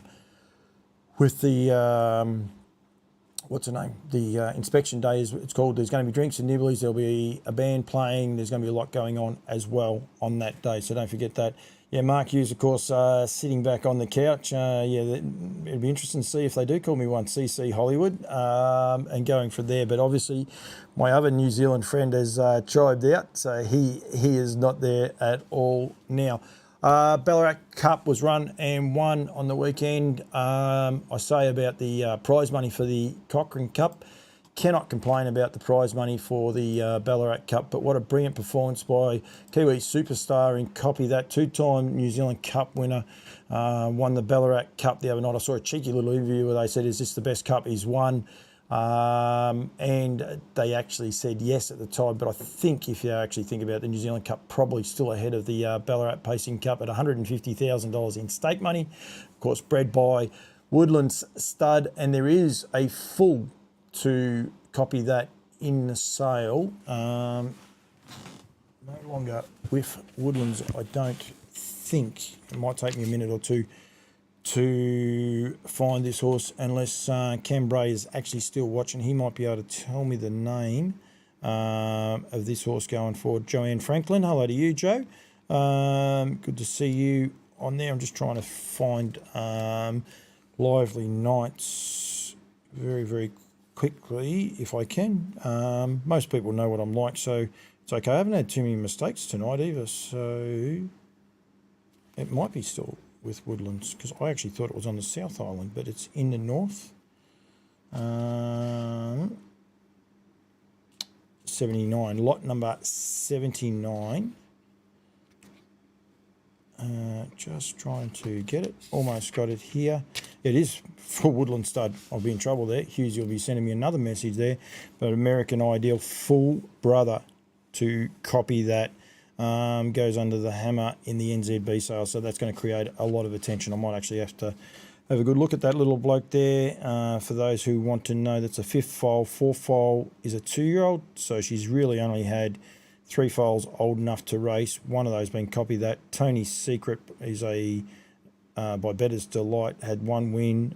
what's the name? The inspection day is it's called. There's going to be drinks and nibblies. There'll be a band playing. There's going to be a lot going on as well on that day. So don't forget that. Yeah, Mark Hughes, of course, sitting back on the couch. It'd be interesting to see if they do call me one, CC Hollywood, and going from there. But obviously, my other New Zealand friend has chived out, so he is not there at all now. Ballarat Cup was run and won on the weekend. I say about the prize money for the Cochrane Cup. Cannot complain about the prize money for the Ballarat Cup, but what a brilliant performance by Kiwi superstar in Copy That, 2-time New Zealand Cup winner, won the Ballarat Cup the other night. I saw a cheeky little interview where they said, is this the best cup he's won? And they actually said yes at the time, but I think if you actually think about it, the New Zealand Cup probably still ahead of the Ballarat Pacing Cup at $150,000 in stake money. Of course, bred by Woodlands Stud, and there is a full to Copy That in the sale. No longer with Woodlands, I don't think. It might take me a minute or two to find this horse, unless Cam Bray is actually still watching. He might be able to tell me the name of this horse going forward. Joanne Franklin, hello to you, Joe. Good to see you on there. I'm just trying to find Lively Nights very, very quickly if I can. Most people know what I'm like, so it's okay. I haven't had too many mistakes tonight either, so it might be still with Woodlands, because I actually thought it was on the South Island, but it's in the north. 79, lot number 79. Just trying to get it. Almost got it here. It is for Woodland Stud. I'll be in trouble there. Hughes, you'll be sending me another message there. But American Ideal, full brother to Copy That. Goes under the hammer in the NZB sale, so that's going to create a lot of attention. I might actually have to have a good look at that little bloke there. For those who want to know, that's a 5th foal. 4th foal is a 2-year-old, so she's really only had 3 foals old enough to race. One of those being Copy That. Tony's Secret is a by Better's Delight, had 1 win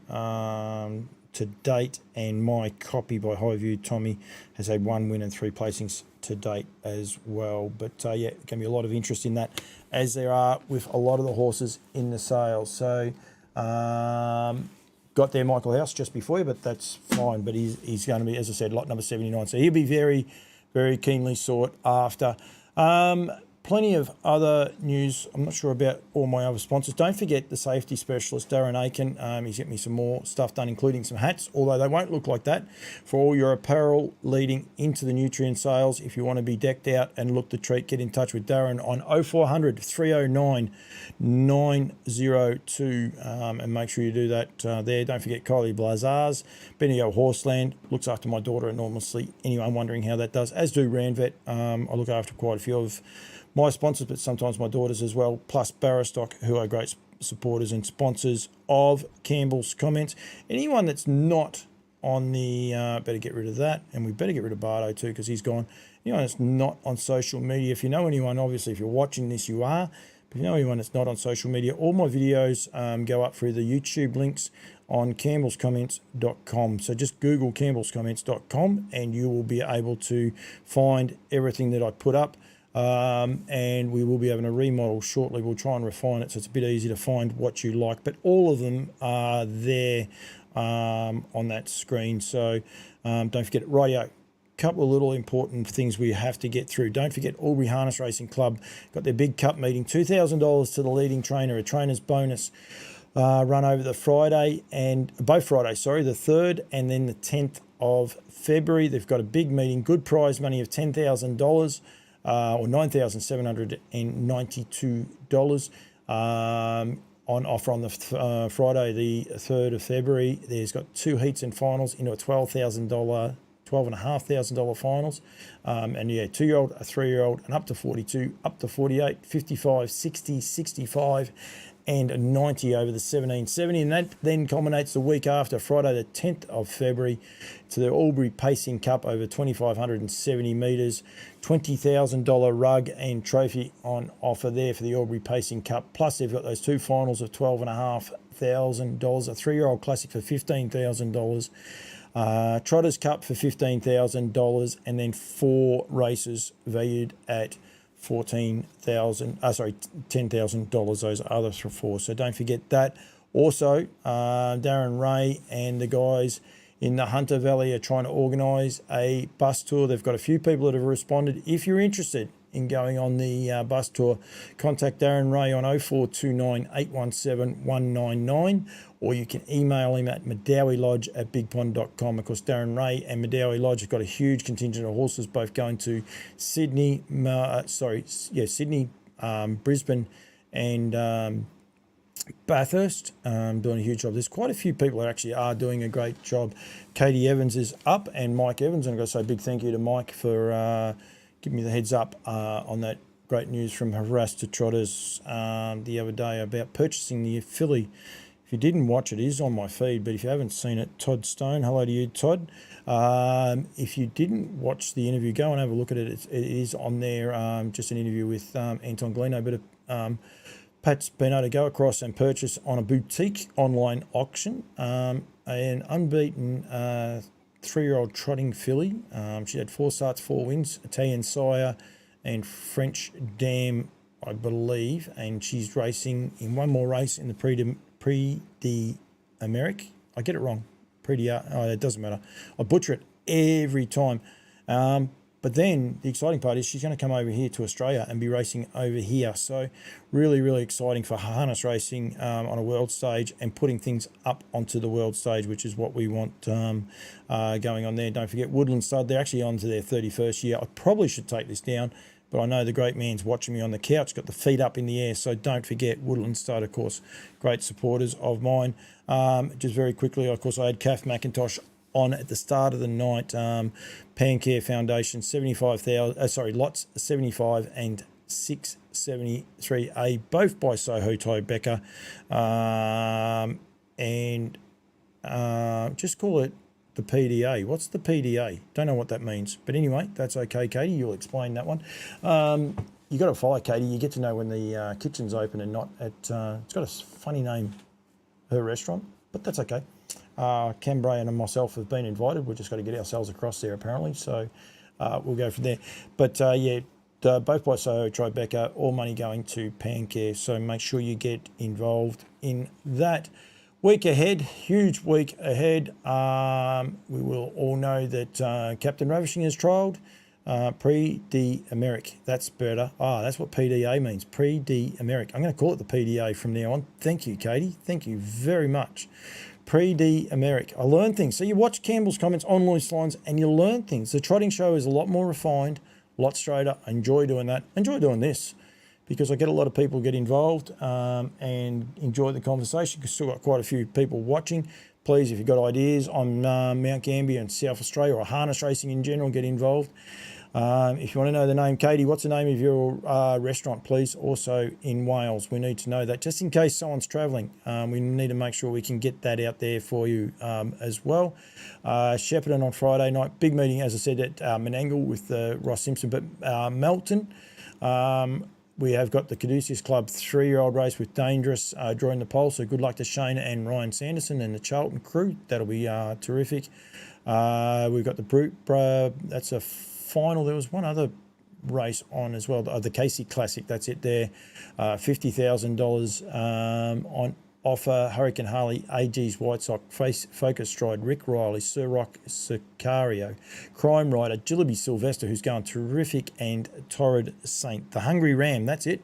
to date, and My Copy by Highview Tommy has had 1 win and 3 placings to date as well. But yeah, going to be a lot of interest in that, as there are with a lot of the horses in the sales. So got there Michael House just before you, but that's fine. But he's going to be, as I said, lot number 79. So he'll be very, very keenly sought after. Plenty of other news. I'm not sure about all my other sponsors. Don't forget the safety specialist, Darren Aiken. He's getting me some more stuff done, including some hats, although they won't look like that, for all your apparel leading into the Nutrien sales. If you want to be decked out and look the treat, get in touch with Darren on 0400 309 902 and make sure you do that there. Don't forget Kylie Blazars, Benio Horseland, looks after my daughter enormously. Anyone wondering how that does, as do Randvet. I look after quite a few of my sponsors, but sometimes my daughters as well, plus Barristock, who are great supporters and sponsors of Campbell's Comments. Anyone that's not on the, better get rid of that, and we better get rid of Bardo too because he's gone. Anyone that's not on social media, if you know anyone, obviously if you're watching this you are, but if you know anyone that's not on social media, all my videos go up through the YouTube links on campbellscomments.com. So just Google campbellscomments.com and you will be able to find everything that I put up. And we will be having a remodel shortly. We'll try and refine it so it's a bit easier to find what you like. But all of them are there on that screen. So don't forget it. Rightio. Couple of little important things we have to get through. Don't forget Albury Harness Racing Club got their big cup meeting. $2,000 to the leading trainer, a trainer's bonus. Run over the Friday and both Fridays, the 3rd and then the 10th of February. They've got a big meeting, good prize money of $10,000 or $9,792 on offer on the Friday, the 3rd of February. There's got 2 heats and finals into a $12,500 finals. And yeah, 2-year-old, a 3-year-old, and up to 42, up to 48, 55, 60, 65, and 90 over the 1770. And that then culminates the week after, Friday the 10th of February, to the Albury Pacing Cup over 2,570 metres. $20,000 rug and trophy on offer there for the Albury Pacing Cup. Plus they've got those 2 finals of $12,500, a 3-year-old classic for $15,000. Trotters Cup for $15,000, and then 4 races valued at $10,000. Those others for 4. So don't forget that. Also, Darren Ray and the guys in the Hunter Valley are trying to organise a bus tour. They've got a few people that have responded. If you're interested in going on the bus tour, contact Darren Ray on 0429 817 199, or you can email him at madowilodge@bigpond.com. Of course, Darren Ray and Madowie Lodge have got a huge contingent of horses, both going to Sydney, Brisbane, and Bathurst, doing a huge job. There's quite a few people that actually are doing a great job. Katie Evans is up, and Mike Evans, and I've got to say a big thank you to Mike for giving me the heads up on that great news from Harass to Trotters the other day about purchasing the filly. If you didn't watch it, it is on my feed, but if you haven't seen it, Todd Stone, hello to you, Todd. If you didn't watch the interview, go and have a look at it. It is on there, just an interview with Anton Gleno, but Pat's been able to go across and purchase on a boutique online auction an unbeaten 3-year-old trotting filly. She had 4 starts, 4 wins, Italian sire and French dam, I believe, and she's racing in one more race in the Prix d'Amérique. I get it wrong. It doesn't matter. I butcher it every time. But then the exciting part is she's going to come over here to Australia and be racing over here. So really, really exciting for harness racing on a world stage and putting things up onto the world stage, which is what we want going on there. Don't forget Woodland Stud. They're actually on to their 31st year. I probably should take this down, but I know the great man's watching me on the couch, got the feet up in the air. So don't forget Woodland Stud, of course, great supporters of mine. Just very quickly, of course, I had Kath McIntosh on at the start of the night. Pancare Foundation, 75,000, lots 75 and 673A, both by Soho Ty Becker. Just call it the PDA. What's the PDA? Don't know what that means. But anyway, that's okay, Katie. You'll explain that one. You got to follow Katie. You get to know when the kitchen's open and not at... it's got a funny name, her restaurant, but that's okay. Cam Bray and myself have been invited. We've just got to get ourselves across there, apparently. So we'll go from there. But both by Soho, Tribeca, all money going to Pancare. So make sure you get involved in that. Week ahead, huge week ahead. We will all know that Captain Ravishing has trialled Prix d'Amérique. That's better. That's what PDA means, Prix d'Amérique. I'm going to call it the PDA from now on. Thank you, Katie. Thank you very much. Prix d'Amérique. I learn things. So you watch Campbell's Comments on Loose Lines and you learn things. The trotting show is a lot more refined, a lot straighter. I enjoy doing that. I enjoy doing this because I get a lot of people get involved and enjoy the conversation. We've still got quite a few people watching. Please, if you've got ideas on Mount Gambier and South Australia or harness racing in general, get involved. If you want to know the name, Katie, what's the name of your restaurant, please? Also in Wales, we need to know that just in case someone's travelling. We need to make sure we can get that out there for you as well. Shepparton on Friday night, big meeting, as I said, at Menangle with Ross Simpson, but Melton. We have got the Caduceus Club 3-year-old race with Dangerous drawing the pole. So good luck to Shana and Ryan Sanderson and the Charlton crew. That'll be terrific. We've got the Brute. That's a final. There was one other race on as well. The Casey Classic. That's it there. $50,000 on offer. Hurricane Harley, AG's White Sox, Focus Stride, Rick Riley, Sir Rock Sicario, Crime Rider, Jillaby Sylvester, who's going terrific, and Torrid Saint. The Hungry Ram, that's it.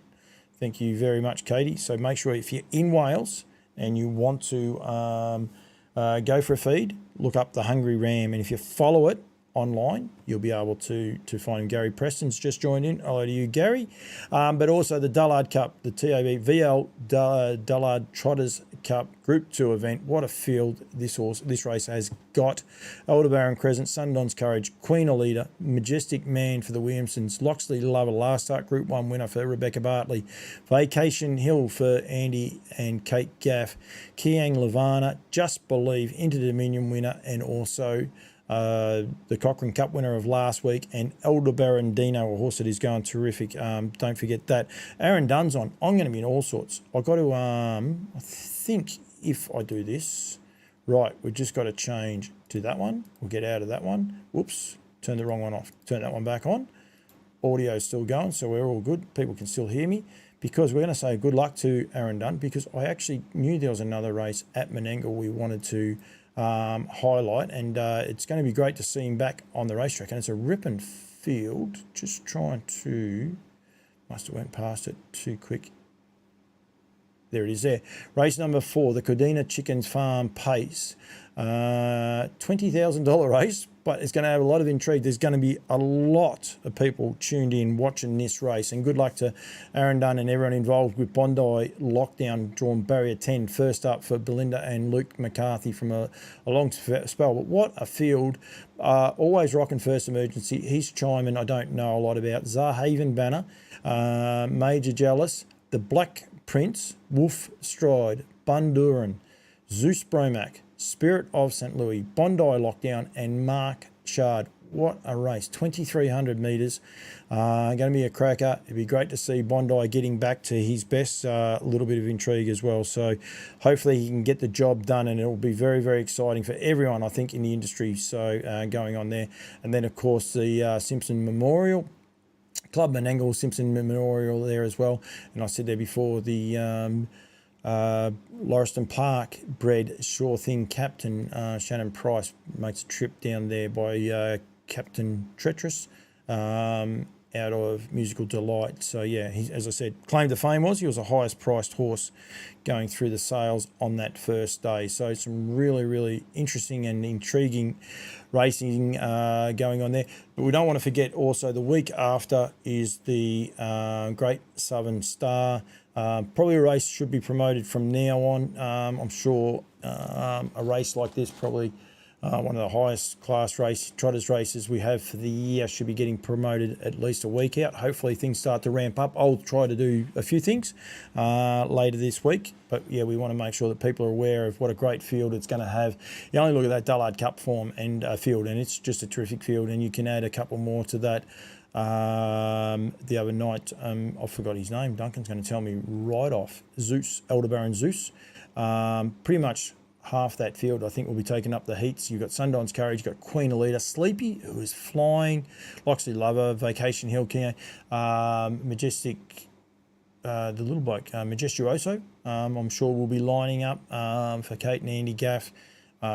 Thank you very much, Katie. So make sure if you're in Wales and you want to go for a feed, look up the Hungry Ram, and if you follow it online, you'll be able to find him. Gary Preston's just joined in. Hello to you, Gary. But also the Dullard Cup, the TAB VL Dullard Trotters Cup Group 2 event. What a field this race has got. Aldebaran Crescent, Sundance Courage, Queen Alida, Majestic Man for the Williamsons, Loxley Lover, Last Start Group 1 winner for Rebecca Bartley, Vacation Hill for Andy and Kate Gaff, Kiang Lavana, Just Believe, Into Dominion winner, and also the Cochrane Cup winner of last week, and Aldebaran Dino, a horse that is going terrific. Don't forget that. Aaron Dunn's on. I'm going to be in all sorts. I've got to, I think if I do this, right, we've just got to change to that one. We'll get out of that one. Whoops, turn the wrong one off. Turn that one back on. Audio's still going, so we're all good. People can still hear me, because we're going to say good luck to Aaron Dunn, because I actually knew there was another race at Menangle we wanted to highlight, and it's going to be great to see him back on the racetrack. And it's a ripping field. Just trying to, must have went past it too quick. There it is there. Race number 4, the Codina Chickens Farm Pace. $20,000 race, but it's going to have a lot of intrigue. There's going to be a lot of people tuned in watching this race, and good luck to Aaron Dunn and everyone involved with Bondi Lockdown, drawn barrier 10, first up for Belinda and Luke McCarthy from a long spell. But what a field. Always rocking First Emergency. He's chiming, I don't know a lot about. Zarhaven Banner, Major Jealous, the Black Prince, Wolf Stride, Bunduran, Zeus Bromac, Spirit of St. Louis, Bondi Lockdown, and Mark Shard. What a race. 2,300 metres. Going to be a cracker. It'd be great to see Bondi getting back to his best. A little bit of intrigue as well. So hopefully he can get the job done, and it will be very, very exciting for everyone, I think, in the industry. So going on there. And then, of course, the Simpson Memorial. Club Menangle Simpson Memorial there as well. And I said there before, the Lauriston Park bred Sure Thing captain Shannon Price makes a trip down there by Captain Treacherous out of Musical Delight. So yeah, he, as I said, claim to fame was he was the highest priced horse going through the sales on that first day. So some really, really interesting and intriguing racing going on there. But we don't want to forget also the week after is the Great Southern Star. Probably a race should be promoted from now on. I'm sure a race like this, probably one of the highest class trotters races we have for the year, should be getting promoted at least a week out. Hopefully things start to ramp up. I'll try to do a few things later this week. But yeah, we want to make sure that people are aware of what a great field it's going to have. You only look at that Dullard Cup form and field, and it's just a terrific field, and you can add a couple more to that. The other night, I forgot his name. Duncan's going to tell me right off. Zeus, Aldebaran Zeus. Pretty much half that field, I think, will be taking up the heats. You've got Sundance Courage, you've got Queen Alida, Sleepy, who is flying, Loxley Lover, Vacation Hill, Majestic, the little bloke, Majestuoso, I'm sure will be lining up for Kate and Andy Gaff.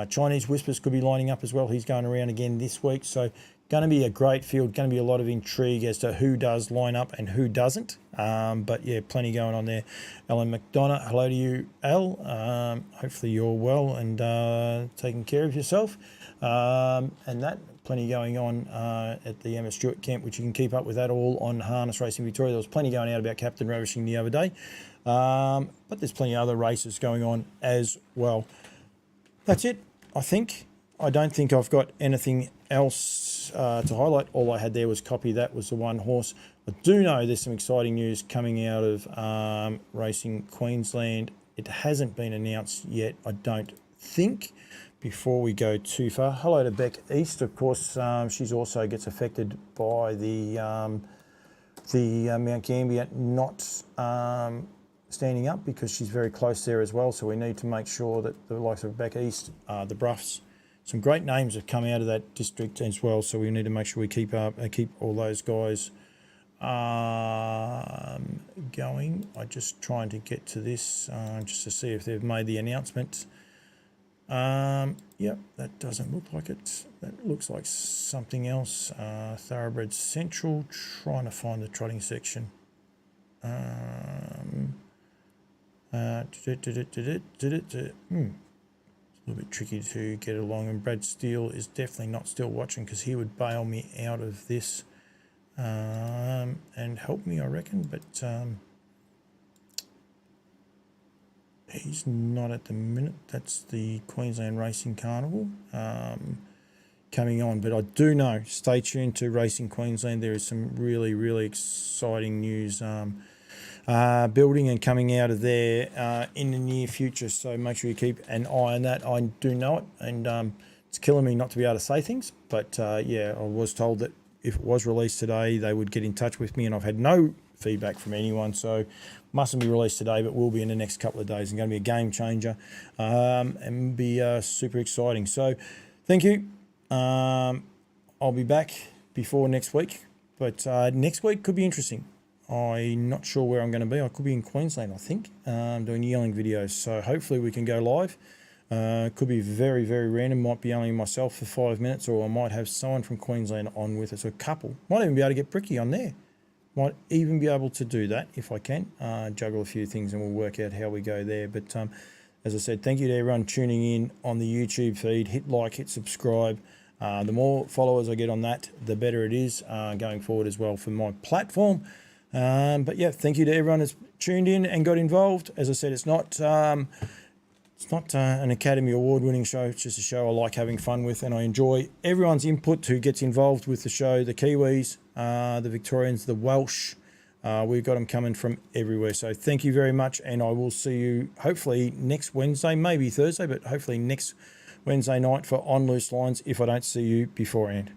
Chinese Whispers could be lining up as well. He's going around again this week. So going to be a great field, going to be a lot of intrigue as to who does line up and who doesn't. But yeah, plenty going on there. Ellen McDonough, hello to you, Elle. Hopefully you're well and taking care of yourself. And that, plenty going on at the Emma Stewart camp, which you can keep up with that all on Harness Racing Victoria. There was plenty going out about Captain Ravishing the other day. But there's plenty of other races going on as well. That's it, I think. I don't think I've got anything else to highlight. All I had there was copy. That was the one horse. I do know there's some exciting news coming out of Racing Queensland. It hasn't been announced yet, I don't think, before we go too far. Hello to Beck East. Of course, she's also gets affected by the Mount Gambier not standing up, because she's very close there as well. So we need to make sure that the likes of Beck East, the Bruffs, some great names have come out of that district as well. So we need to make sure we keep all those guys going. I'm just trying to get to this just to see if they've made the announcement. Yep, that doesn't look like it. That looks like something else. Thoroughbred Central, trying to find the trotting section. It's a little bit tricky to get along, and Brad Steele is definitely not still watching, because he would bail me out of this and help me, I reckon, but he's not at the minute. That's the Queensland Racing Carnival coming on. But I do know, stay tuned to Racing Queensland. There is some really, really exciting news building and coming out of there in the near future. So make sure you keep an eye on that. I do know it, and it's killing me not to be able to say things. But yeah, I was told that if it was released today, they would get in touch with me, and I've had no feedback from anyone. So mustn't be released today, but will be in the next couple of days. It's going to be a game changer and be super exciting. So thank you. I'll be back before next week, but next week could be interesting. I'm not sure where I'm going to be. I could be in Queensland, I think, doing yearling videos. So hopefully we can go live. Could be very, very random. Might be only myself for 5 minutes, or I might have someone from Queensland on with us, a couple. Might even be able to get Bricky on there. Might even be able to do that if I can. Juggle a few things and we'll work out how we go there. But as I said, thank you to everyone tuning in on the YouTube feed. Hit like, hit subscribe. The more followers I get on that, the better it is going forward as well for my platform. But yeah, thank you to everyone that's tuned in and got involved. As I said, it's not an Academy Award-winning show. It's just a show I like having fun with, and I enjoy everyone's input who gets involved with the show. The Kiwis, the Victorians, the Welsh. We've got them coming from everywhere. So thank you very much, and I will see you hopefully next Wednesday, maybe Thursday, but hopefully next Wednesday night for On Loose Lines if I don't see you beforehand.